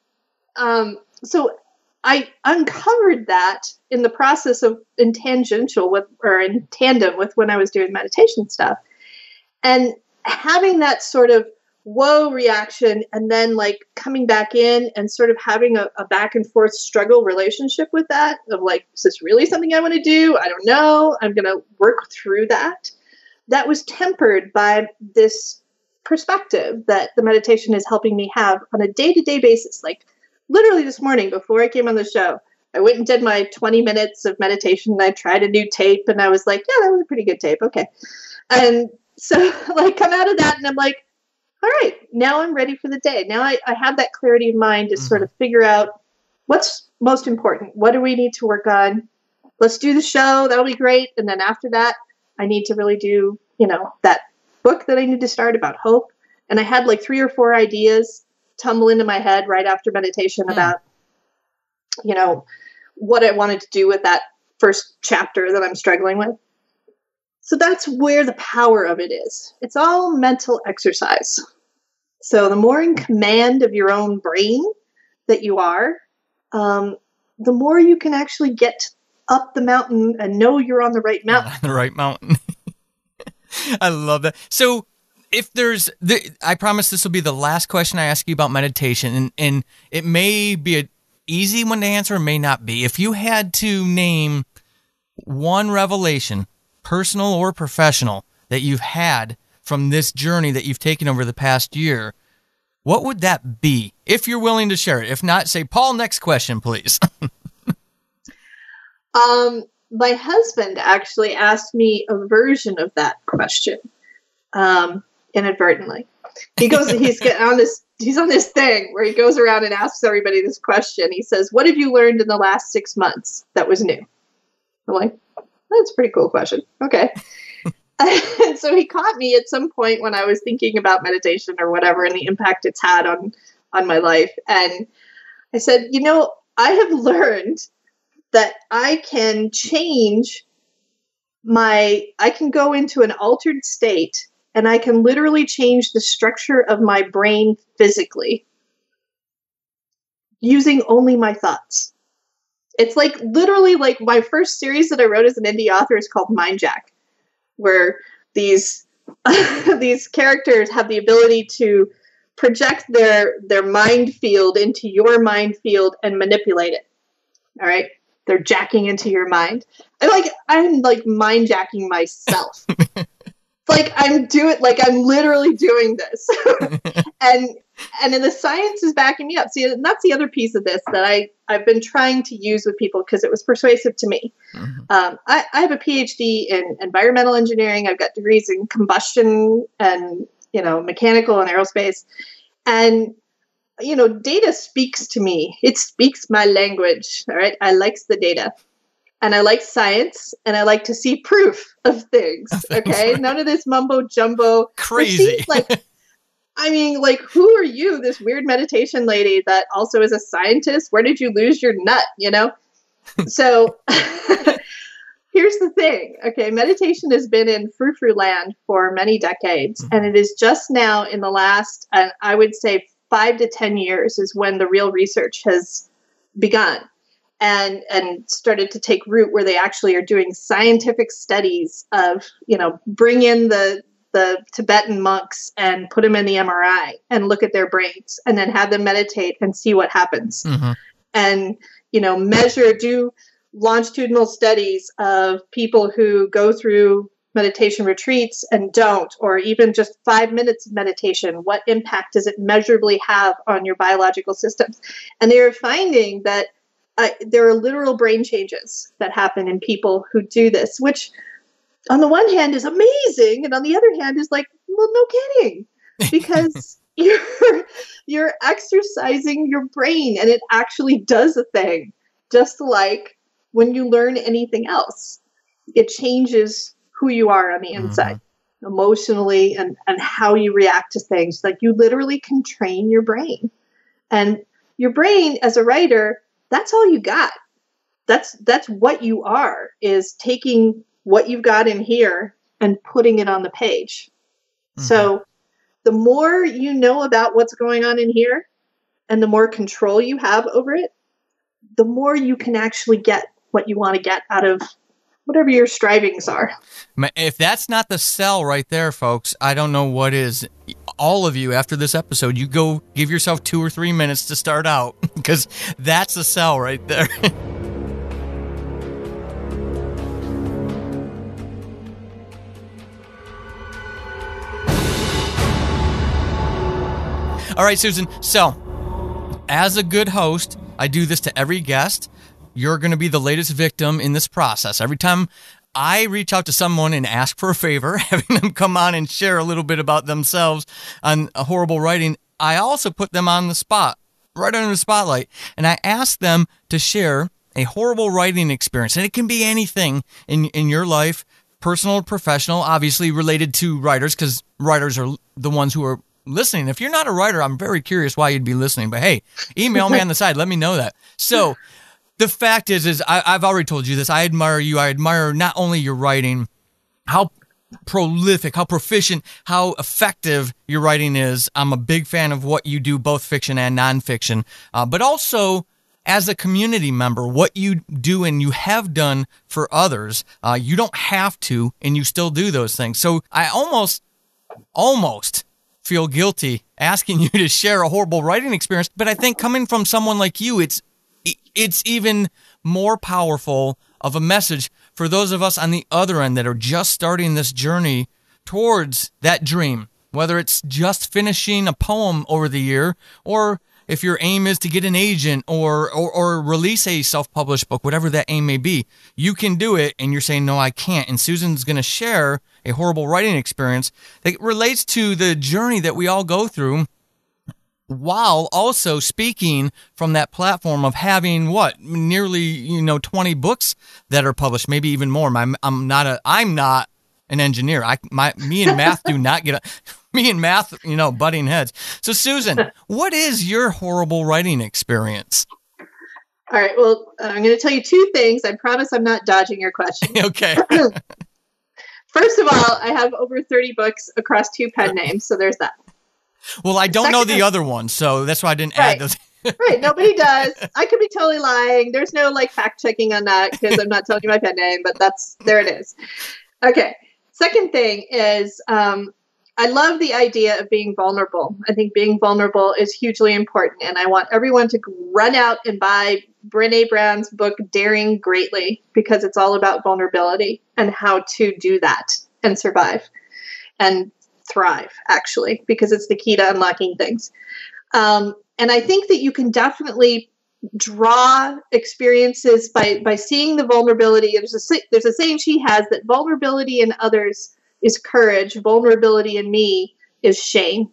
I uncovered that in the process of in tandem with when I was doing meditation stuff, and having that sort of whoa reaction, and then like coming back in and sort of having a back and forth struggle relationship with that of like, is this really something I want to do? I don't know. I'm going to work through that. That was tempered by this perspective that the meditation is helping me have on a day-to-day basis. Like literally this morning before I came on the show, I went and did my 20 minutes of meditation, and I tried a new tape, and I was like, yeah, that was a pretty good tape. Okay. And so like come out of that and I'm like, all right, now I'm ready for the day. Now I have that clarity of mind to sort of figure out what's most important. What do we need to work on? Let's do the show. That'll be great. And then after that, I need to really do, that book that I need to start about hope. And I had like 3 or 4 ideas tumble into my head right after meditation about, what I wanted to do with that first chapter that I'm struggling with. So that's where the power of it is. It's all mental exercise. So the more in command of your own brain that you are, the more you can actually get up the mountain and know you're on the right mountain. On the right mountain. I love that. So I promise this will be the last question I ask you about meditation, and it may be an easy one to answer, it may not be. If you had to name one revelation, personal or professional, that you've had from this journey that you've taken over the past year, what would that be? If you're willing to share it. If not, say, Paul, next question, please. My husband actually asked me a version of that question, inadvertently. He's on this thing where he goes around and asks everybody this question. He says, what have you learned in the last 6 months that was new? I'm like, that's a pretty cool question. Okay. And so he caught me at some point when I was thinking about meditation or whatever and the impact it's had on my life. And I said, I have learned that I can I can go into an altered state and I can literally change the structure of my brain physically using only my thoughts. It's like literally like my first series that I wrote as an indie author is called Mind Jack, where these characters have the ability to project their mind field into your mind field and manipulate it. All right. They're jacking into your mind. I'm like mind jacking myself. I'm literally doing this. and then the science is backing me up. See, and that's the other piece of this that I've been trying to use with people because it was persuasive to me. Mm-hmm. I have a PhD in environmental engineering. I've got degrees in combustion and, mechanical and aerospace. And, data speaks to me. It speaks my language. All right. I likes the data. And I like science, and I like to see proof of things. Okay, none of this mumbo jumbo. Crazy. Who are you, this weird meditation lady that also is a scientist? Where did you lose your nut? So here's the thing. Okay, meditation has been in frou-frou land for many decades, and it is just now in the last, I would say, 5 to 10 years is when the real research has begun. And started to take root where they actually are doing scientific studies of, bring in the Tibetan monks and put them in the MRI and look at their brains and then have them meditate and see what happens. Mm-hmm. And, do longitudinal studies of people who go through meditation retreats and don't, or even just 5 minutes of meditation. What impact does it measurably have on your biological systems? And they're finding that there are literal brain changes that happen in people who do this, which on the one hand is amazing. And on the other hand is like, well, no kidding, because you're exercising your brain and it actually does a thing. Just like when you learn anything else, it changes who you are on the inside, emotionally, and how you react to things. Like you literally can train your brain, and your brain as a writer, that's all you got. That's what you are, is taking what you've got in here and putting it on the page. Mm-hmm. So the more you know about what's going on in here and the more control you have over it, the more you can actually get what you want to get out of whatever your strivings are. If that's not the sell right there, folks, I don't know what is. all of you, after this episode, you go give yourself 2 or 3 minutes to start out, because that's a sell right there. All right, Susan. So, as a good host, I do this to every guest. You're going to be the latest victim in this process. Every time I reach out to someone and ask for a favor, having them come on and share a little bit about themselves on a horrible writing, I also put them on the spot, right under the spotlight, and I ask them to share a horrible writing experience. And it can be anything in your life, personal or professional, obviously related to writers, because writers are the ones who are listening. If you're not a writer, I'm very curious why you'd be listening. But hey, email me on the side. Let me know that. So the fact is I've already told you this. I admire you. I admire not only your writing, how prolific, how proficient, how effective your writing is. I'm a big fan of what you do, both fiction and nonfiction, but also as a community member, what you do and you have done for others. You don't have to, and you still do those things. So I almost feel guilty asking you to share a horrible writing experience, but I think coming from someone like you, it's even more powerful of a message for those of us on the other end that are just starting this journey towards that dream, whether it's just finishing a poem over the year, or if your aim is to get an agent or release a self-published book, whatever that aim may be. You can do it, and you're saying, no, I can't. And Susan's going to share a horrible writing experience that relates to the journey that we all go through, while also speaking from that platform of having nearly 20 books that are published, maybe even more. I'm not an engineer. Me and math do not get me and math, butting heads. So Susan, what is your horrible writing experience? All right. Well, I'm going to tell you 2 things. I promise I'm not dodging your question. Okay. First of all, I have over 30 books across 2 pen names, so there's that. Well, I don't know the other one, so that's why I didn't add those. Right. Nobody does. I could be totally lying. There's no fact checking on that because I'm not telling you my pen name, but there it is. Okay. Second thing is, I love the idea of being vulnerable. I think being vulnerable is hugely important, and I want everyone to run out and buy Brene Brown's book, Daring Greatly, because it's all about vulnerability and how to do that and survive and thrive, actually, because it's the key to unlocking things. And I think that you can definitely draw experiences by seeing the vulnerability. There's a saying she has that vulnerability in others is courage. Vulnerability in me is shame.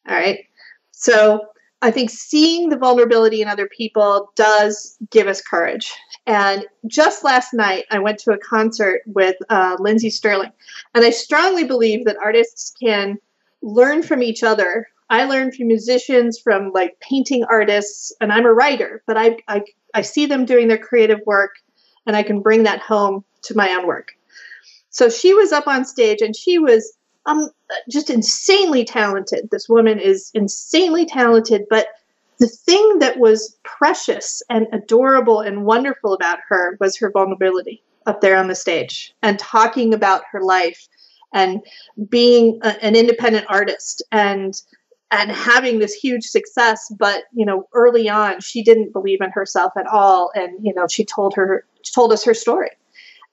All right. So I think seeing the vulnerability in other people does give us courage. And just last night, I went to a concert with Lindsey Sterling. And I strongly believe that artists can learn from each other. I learn from musicians, from painting artists, and I'm a writer, but I see them doing their creative work, and I can bring that home to my own work. So she was up on stage, and she was just insanely talented. This woman is insanely talented, but the thing that was precious and adorable and wonderful about her was her vulnerability up there on the stage and talking about her life and being an independent artist and having this huge success. But, early on, she didn't believe in herself at all. And, she told us her story.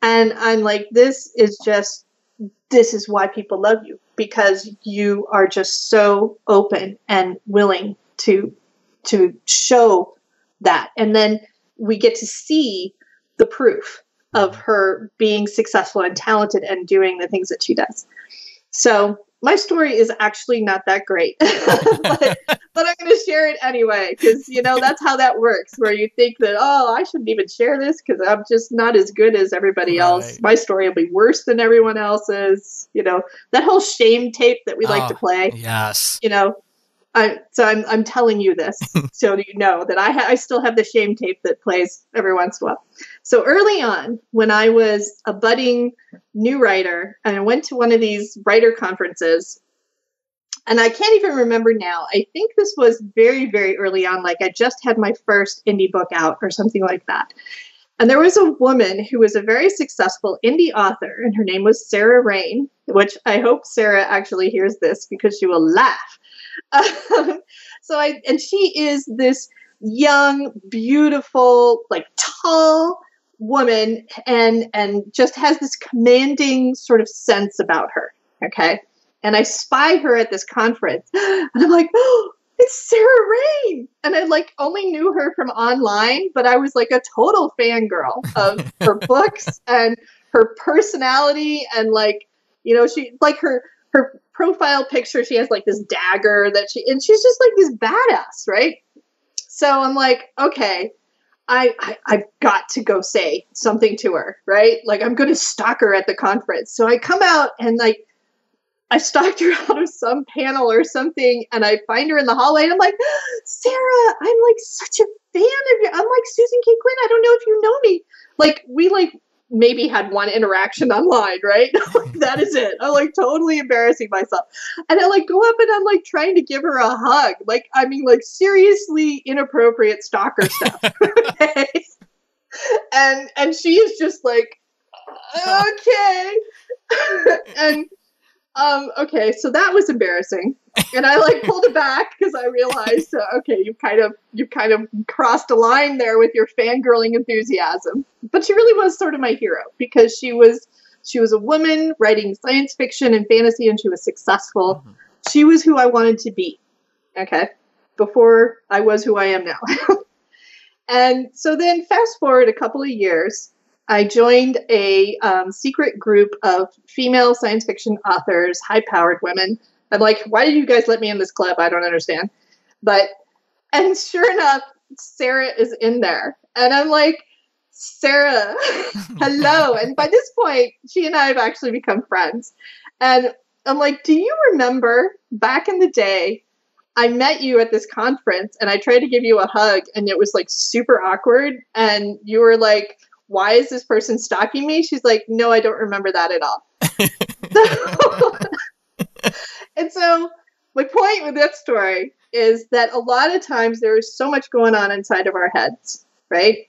And I'm like, this is why people love you, because you are just so open and willing to show that. And then we get to see the proof of her being successful and talented and doing the things that she does. So my story is actually not that great, but I'm going to share it anyway, because, that's how that works, where you think that, I shouldn't even share this because I'm just not as good as everybody else. My story will be worse than everyone else's, that whole shame tape that we like to play. Yes. I'm telling you this so you know that I still have the shame tape that plays every once in a while. So early on, when I was a budding new writer, and I went to one of these writer conferences, and I can't even remember now. I think this was very, very early on. I just had my first indie book out or something like that. And there was a woman who was a very successful indie author, and her name was Sarah Rain, which I hope Sarah actually hears this because she will laugh. And she is this young, beautiful, like tall woman, and just has this commanding sort of sense about her. Okay. And I spy her at this conference, and I'm like, oh, it's Sarah Rain. And I like only knew her from online, but I was like a total fangirl of her books and her personality. And like, you know, she like her profile picture, she has like this dagger and she's just like this badass, right? So I'm like, okay, I've got to go say something to her, right? Like I'm going to stalk her at the conference. So I come out and like, I stalked her out of some panel or something, and I find her in the hallway, and I'm like, Sarah, I'm like such a fan of you. I'm like Susan Kaye Quinn. I don't know if you know me. Like we like maybe had one interaction online, right? That is it. I'm like totally embarrassing myself. And I like go up and I'm like trying to give her a hug. Like, I mean, like seriously inappropriate stalker stuff. Okay? And she is just like, okay. And okay, so that was embarrassing, and I like pulled it back because I realized, okay, you kind of crossed a line there with your fangirling enthusiasm. But she really was sort of my hero because she was a woman writing science fiction and fantasy, and she was successful. Mm-hmm. She was who I wanted to be. Okay, before I was who I am now. And so then, fast forward a couple of years. I joined a secret group of female science fiction authors, high-powered women. I'm like, why did you guys let me in this club? I don't understand. And sure enough, Sarah is in there. And I'm like, Sarah, hello. And by this point, she and I have actually become friends. And I'm like, do you remember back in the day, I met you at this conference and I tried to give you a hug and it was like super awkward. And you were like, why is this person stalking me? She's like, no, I don't remember that at all. And so my point with that story is that a lot of times there is so much going on inside of our heads, right?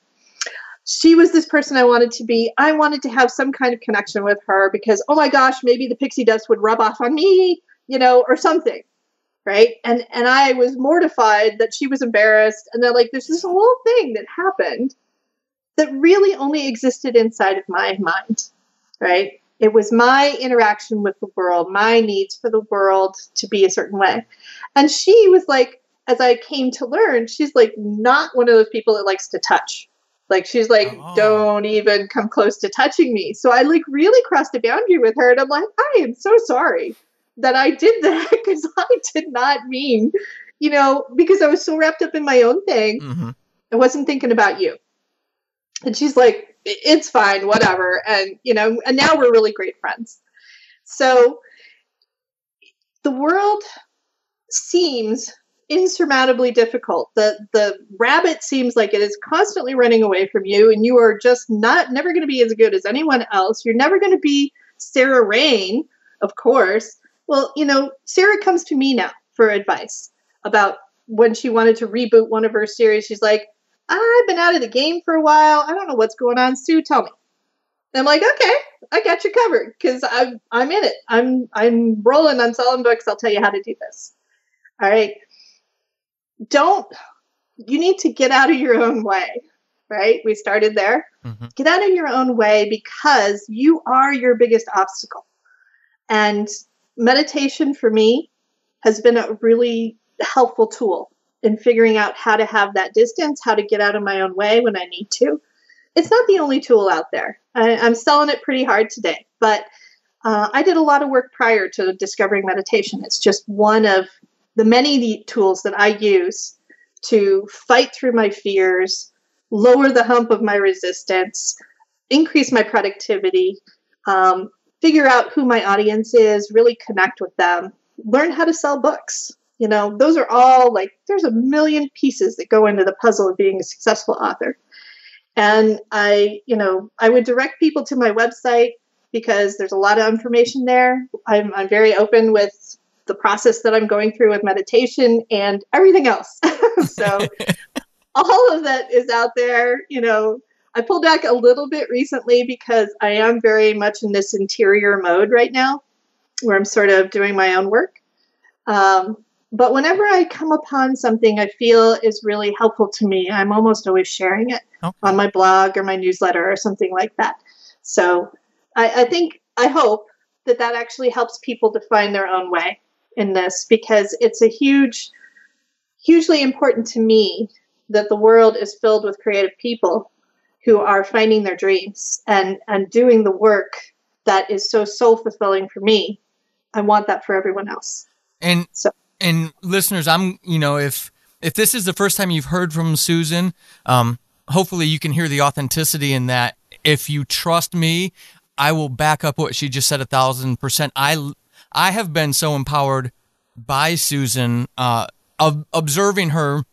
She was this person I wanted to be. I wanted to have some kind of connection with her because, oh my gosh, maybe the pixie dust would rub off on me, you know, or something, right? And I was mortified that she was embarrassed. And then like, there's this whole thing that happened that really only existed inside of my mind, right? It was my interaction with the world, my needs for the world to be a certain way. And she was like, as I came to learn, she's like not one of those people that likes to touch. Like, she's like, don't even come close to touching me. So I like really crossed a boundary with her. And I'm like, I am so sorry that I did that because I did not mean, you know, because I was so wrapped up in my own thing. Mm-hmm. I wasn't thinking about you. And she's like, it's fine, whatever. And, you know, and now we're really great friends. So the world seems insurmountably difficult. The rabbit seems like it is constantly running away from you, and you are just never going to be as good as anyone else. You're never going to be Sarah Rain, of course. Well, you know, Sarah comes to me now for advice about when she wanted to reboot one of her series. She's like, I've been out of the game for a while. I don't know what's going on. Sue, tell me. And I'm like, okay, I got you covered because I'm in it. I'm rolling. I'm selling books. I'll tell you how to do this. All right. You need to get out of your own way, right? We started there. Mm-hmm. Get out of your own way because you are your biggest obstacle. And meditation for me has been a really helpful tool in figuring out how to have that distance, how to get out of my own way when I need to. It's not the only tool out there. I'm selling it pretty hard today, but I did a lot of work prior to discovering meditation. It's just one of the many tools that I use to fight through my fears, lower the hump of my resistance, increase my productivity, figure out who my audience is, really connect with them, learn how to sell books. You know, those are all like, there's a million pieces that go into the puzzle of being a successful author. And I would direct people to my website because there's a lot of information there. I'm very open with the process that I'm going through with meditation and everything else. So all of that is out there. You know, I pulled back a little bit recently because I am very much in this interior mode right now where I'm sort of doing my own work. But whenever I come upon something I feel is really helpful to me, I'm almost always sharing it on my blog or my newsletter or something like that. So I hope that actually helps people to find their own way in this, because it's hugely important to me that the world is filled with creative people who are finding their dreams and doing the work that is so soul fulfilling for me. I want that for everyone else. And listeners, if this is the first time you've heard from Susan, hopefully you can hear the authenticity in that. If you trust me, I will back up what she just said 1,000%. I have been so empowered by Susan, observing her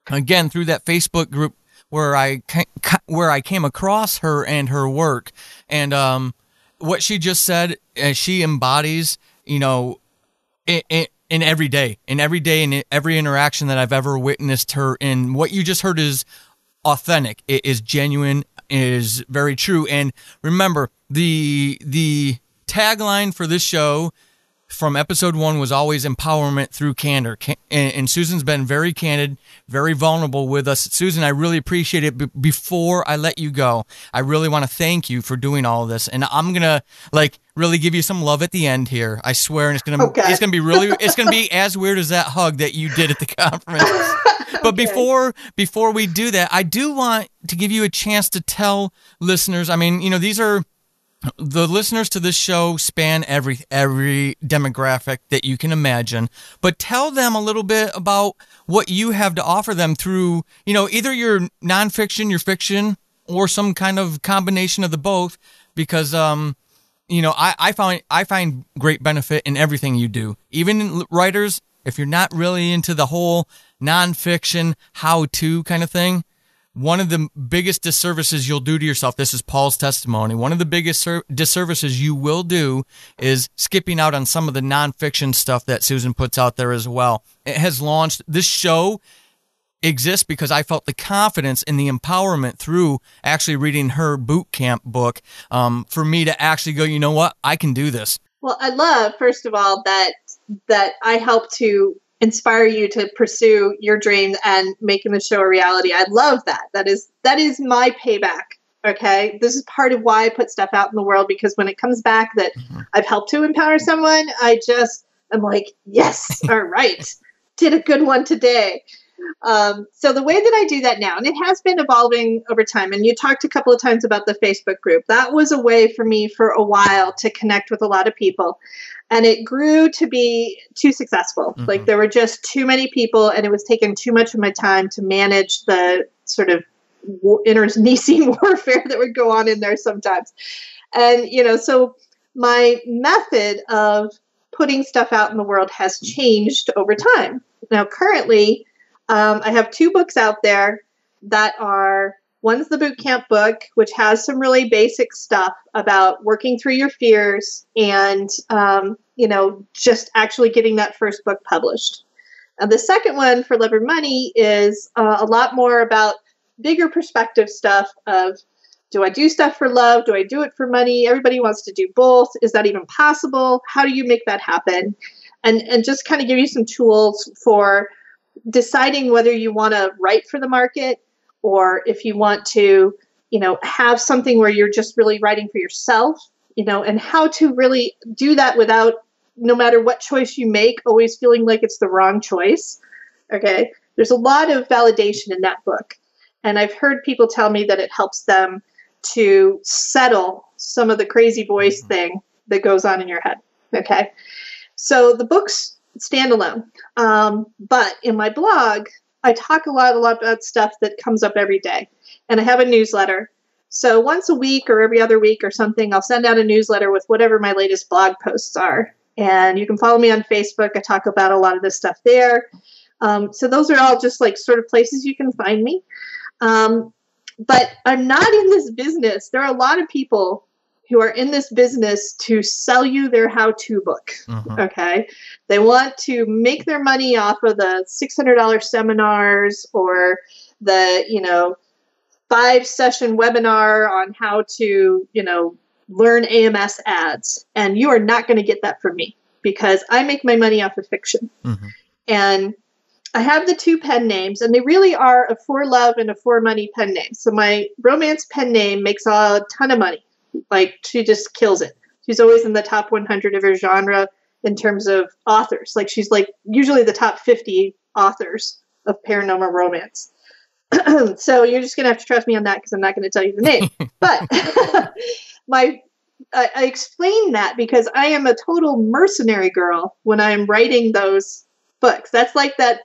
again through that Facebook group where I came across her and her work, and what she just said, she embodies, in every day, in every interaction that I've ever witnessed her in. What you just heard is authentic. It is genuine. It is very true. And remember, the tagline for this show from episode 1 was always empowerment through candor. And Susan's been very candid, very vulnerable with us. Susan, I really appreciate it. Before I let you go, I really want to thank you for doing all of this. And I'm going to really give you some love at the end here. I swear. And it's going to be really, it's going to be as weird as that hug that you did at the conference. But before we do that, I do want to give you a chance to tell listeners, these are, the listeners to this show span every demographic that you can imagine, but tell them a little bit about what you have to offer them through, either your nonfiction, your fiction, or some kind of combination of the both, because, I find great benefit in everything you do. Even writers, if you're not really into the whole nonfiction how-to kind of thing, one of the biggest disservices you'll do to yourself, this is Paul's testimony, one of the biggest disservices you will do is skipping out on some of the nonfiction stuff that Susan puts out there as well. It has launched, this show exists because I felt the confidence and the empowerment through actually reading her boot camp book for me to actually go, you know what, I can do this. Well, I love, first of all, that I help to inspire you to pursue your dream and making the show a reality. I love that. That is my payback. Okay. This is part of why I put stuff out in the world, because when it comes back that I've helped to empower someone, I'm like, yes, all right. Did a good one today. So the way that I do that now, and it has been evolving over time, and you talked a couple of times about the Facebook group, that was a way for me for a while to connect with a lot of people. And it grew to be too successful. Mm-hmm. Like there were just too many people, and it was taking too much of my time to manage the sort of internecine warfare that would go on in there sometimes. And, so my method of putting stuff out in the world has changed over time. Now, currently, I have 2 books out there that are, one's the boot camp book, which has some really basic stuff about working through your fears and, just actually getting that first book published. And the second one, For Love or Money, is a lot more about bigger perspective stuff of, do I do stuff for love? Do I do it for money? Everybody wants to do both. Is that even possible? How do you make that happen? And just kind of give you some tools for deciding whether you want to write for the market, or if you want to, have something where you're just really writing for yourself, and how to really do that without, no matter what choice you make, always feeling like it's the wrong choice. Okay. There's a lot of validation in that book. And I've heard people tell me that it helps them to settle some of the crazy voice thing that goes on in your head. Okay. So the book's standalone. But in my blog, I talk a lot about stuff that comes up every day. And I have a newsletter. So once a week or every other week or something, I'll send out a newsletter with whatever my latest blog posts are. And you can follow me on Facebook. I talk about a lot of this stuff there. So those are all just like sort of places you can find me. But I'm not in this business. There are a lot of people who are in this business to sell you their how-to book. Mm-hmm. Okay. They want to make their money off of the $600 seminars or the, 5-session webinar on how to, learn AMS ads. And you are not going to get that from me because I make my money off of fiction. Mm-hmm. And I have the 2 pen names, and they really are a for love and a for money pen name. So my romance pen name makes a ton of money. Like, she just kills it. She's always in the top 100 of her genre in terms of authors. Like, she's like usually the top 50 authors of paranormal romance. So you're just going to have to trust me on that because I'm not going to tell you the name. But I explain that because I am a total mercenary girl when I'm writing those books. That's like that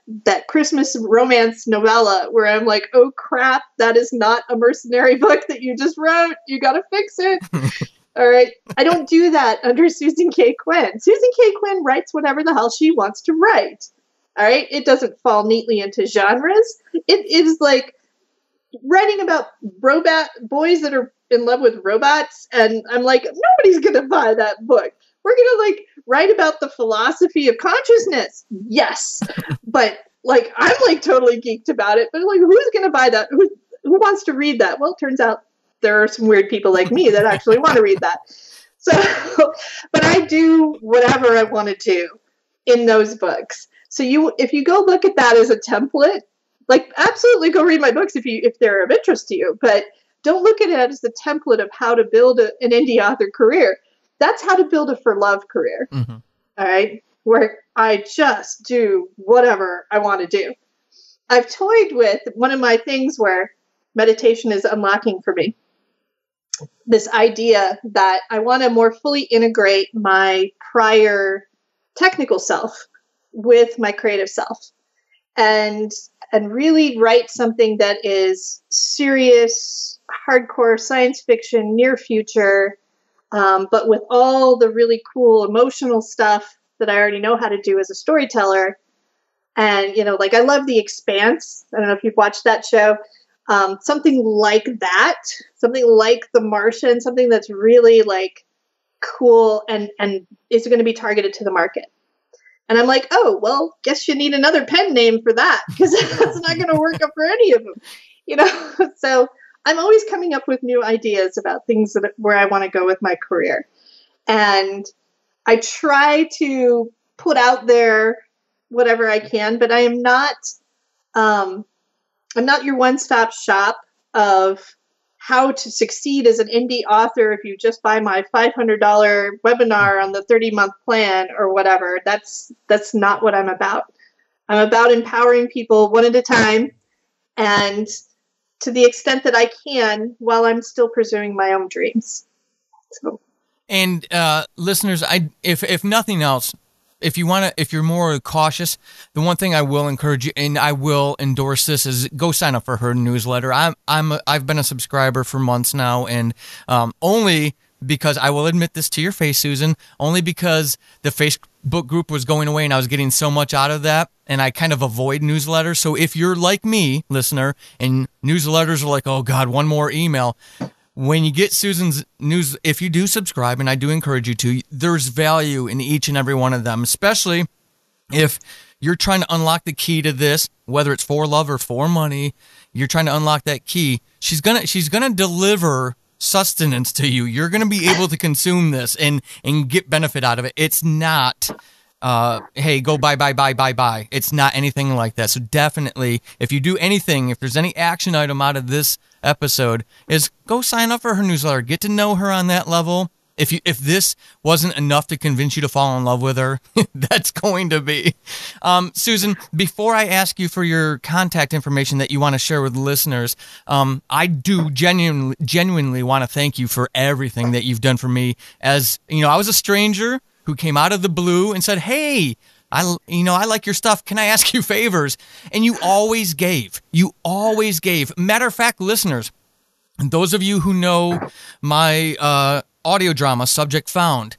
Christmas romance novella where I'm like, oh crap, that is not a mercenary book that you just wrote. You got to fix it. All right. I don't do that under Susan Kaye Quinn. Susan Kaye Quinn writes whatever the hell she wants to write. All right. It doesn't fall neatly into genres. It is like writing about boys that are in love with robots. And I'm like, nobody's going to buy that book. We're going to write about the philosophy of consciousness. Yes. But I'm totally geeked about it. But who's going to buy that? Who wants to read that? Well, it turns out there are some weird people like me that actually want to read that. So, but I do whatever I want to do in those books. So if you go look at that as a template, absolutely go read my books if they're of interest to you, but don't look at it as the template of how to build an indie author career. That's how to build a for love career. Mm-hmm. All right. Where I just do whatever I want to do. I've toyed with one of my things where meditation is unlocking for me. This idea that I want to more fully integrate my prior technical self with my creative self and really write something that is serious, hardcore science fiction, near future, but with all the really cool emotional stuff that I already know how to do as a storyteller. And, I love The Expanse. I don't know if you've watched that show. Something like that, something like The Martian, something that's really cool and is going to be targeted to the market. And I'm like, oh, well, guess you need another pen name for that because that's not going to work up for any of them, So I'm always coming up with new ideas about things where I want to go with my career. And I try to put out there whatever I can, but I am not, I'm not your one-stop shop of how to succeed as an indie author if you just buy my $500 webinar on the 30-month plan or whatever. That's not what I'm about. I'm about empowering people one at a time and to the extent that I can while I'm still pursuing my own dreams. So. And listeners, if nothing else, if you're more cautious, the one thing I will encourage you, and I will endorse this, is go sign up for her newsletter. I've been a subscriber for months now, and only because I will admit this to your face, Susan, only because the Facebook group was going away and I was getting so much out of that, and I kind of avoid newsletters. So if you're like me, listener, and newsletters are like, oh God, one more email. When you get Susan's news, if you do subscribe, and I do encourage you to, there's value in each and every one of them, especially if you're trying to unlock the key to this, whether it's for love or for money, you're trying to unlock that key. She's gonna deliver sustenance to you. You're gonna be able to consume this and get benefit out of it. It's not hey, go buy. It's not anything like that. So definitely, if you do anything, if there's any action item out of this episode, is go sign up for her newsletter. Get to know her on that level. If this wasn't enough to convince you to fall in love with her, that's going to be. Susan, before I ask you for your contact information that you want to share with listeners, I do genuinely want to thank you for everything that you've done for me. As you know, I was a stranger who came out of the blue and said, hey, I like your stuff. Can I ask you favors? And you always gave. Matter of fact, listeners, those of you who know my audio drama, Subject Found,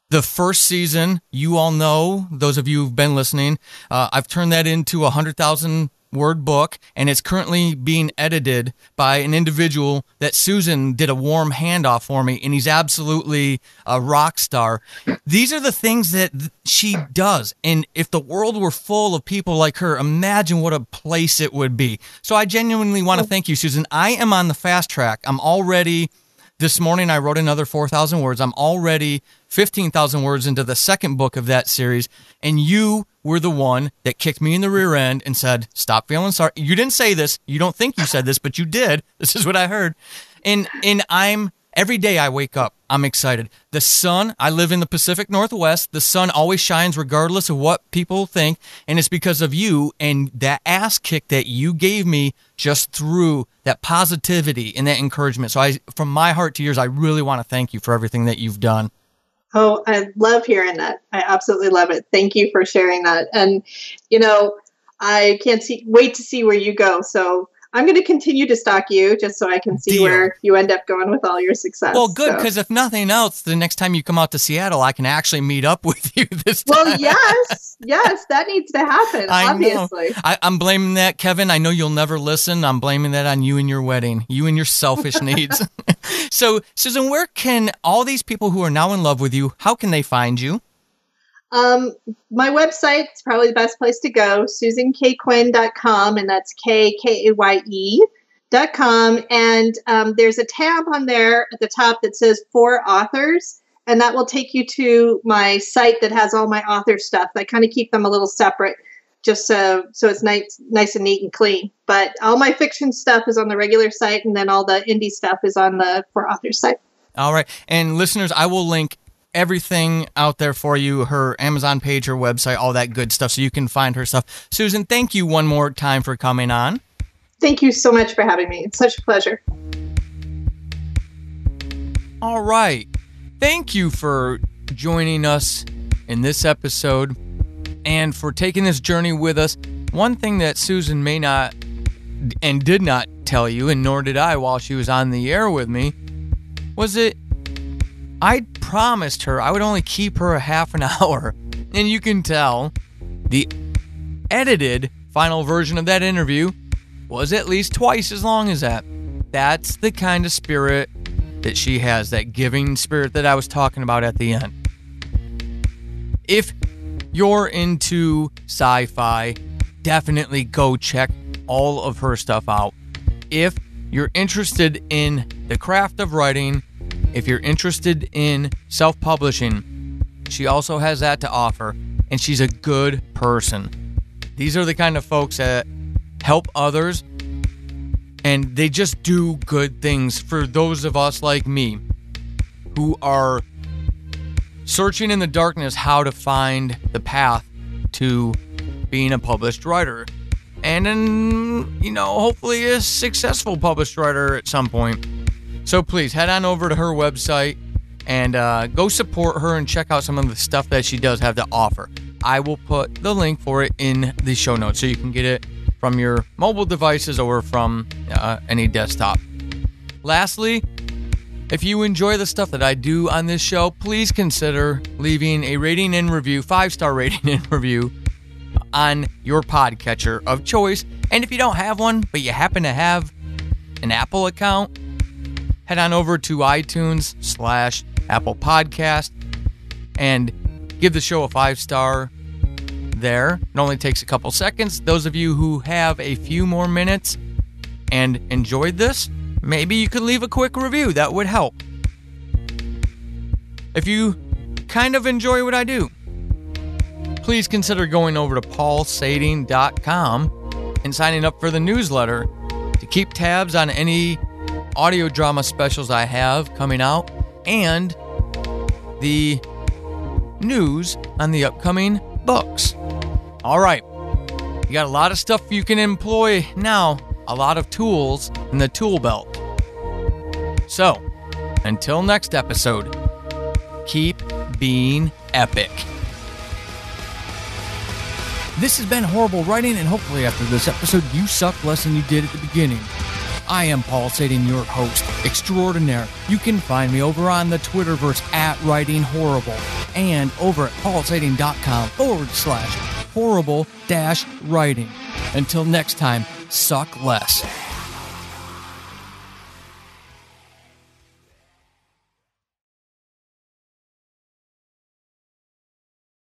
the first season, you all know, those of you who've been listening, I've turned that into 100,000 word book, and it's currently being edited by an individual that Susan did a warm handoff for me, and he's absolutely a rock star. These are the things that she does, and if the world were full of people like her, imagine what a place it would be. So I genuinely want to thank you, Susan. I am on the fast track. I'm already... This morning, I wrote another 4,000 words. I'm already 15,000 words into the second book of that series, and you were the one that kicked me in the rear end and said, stop feeling sorry. You didn't say this. You don't think you said this, but you did. This is what I heard. And every day I wake up, I'm excited. The sun, I live in the Pacific Northwest. The sun always shines regardless of what people think, and it's because of you and that ass kick that you gave me just through that positivity and that encouragement. So from my heart to yours, I really want to thank you for everything that you've done. Oh, I love hearing that. I absolutely love it. Thank you for sharing that. And, I can't wait to see where you go. So I'm going to continue to stalk you just so I can see where you end up going with all your success. Well, good, because if nothing else, the next time you come out to Seattle, I can actually meet up with you this time. Well, yes, that needs to happen, obviously. I'm blaming that, Kevin. I know you'll never listen. I'm blaming that on you and your wedding, you and your selfish needs. So, Susan, where can all these people who are now in love with you, how can they find you? My website is probably the best place to go, susankayequinn.com, and that's KAYE.com. And there's a tab on there at the top that says For Authors, and that will take you to my site that has all my author stuff. I kind of keep them a little separate, just so it's nice and neat and clean. But all my fiction stuff is on the regular site, and then all the indie stuff is on the For Authors site. All right. And listeners, I will link everything out there for you, her Amazon page, her website, all that good stuff, so you can find her stuff. Susan, thank you one more time for coming on. Thank you so much for having me. It's such a pleasure. All right. Thank you for joining us in this episode and for taking this journey with us. One thing that Susan may not and did not tell you, and nor did I while she was on the air with me, was that I promised her I would only keep her a half an hour. And you can tell the edited final version of that interview was at least twice as long as that. That's the kind of spirit that she has, that giving spirit that I was talking about at the end. If you're into sci-fi, definitely go check all of her stuff out. If you're interested in the craft of writing, if you're interested in self-publishing, she also has that to offer, and she's a good person. These are the kind of folks that help others, and they just do good things for those of us like me who are searching in the darkness how to find the path to being a published writer. And then, hopefully a successful published writer at some point. So please head on over to her website and go support her and check out some of the stuff that she does have to offer. I will put the link for it in the show notes so you can get it from your mobile devices or from any desktop. Lastly, if you enjoy the stuff that I do on this show, please consider leaving a rating and review, 5-star rating and review on your podcatcher of choice. And if you don't have one, but you happen to have an Apple account, head on over to iTunes/Apple Podcast and give the show a 5-star there. It only takes a couple seconds. Those of you who have a few more minutes and enjoyed this, maybe you could leave a quick review. That would help. If you kind of enjoy what I do, please consider going over to paulsading.com and signing up for the newsletter to keep tabs on any audio drama specials I have coming out and the news on the upcoming books. All right. You got a lot of stuff you can employ now, a lot of tools in the tool belt. So, until next episode, keep being epic. This has been Horrible Writing, and hopefully after this episode, you suck less than you did at the beginning. I am Paul Sading, your host extraordinaire. You can find me over on the Twitterverse @WritingHorrible and over at paulsading.com /horrible-writing. Until next time, suck less.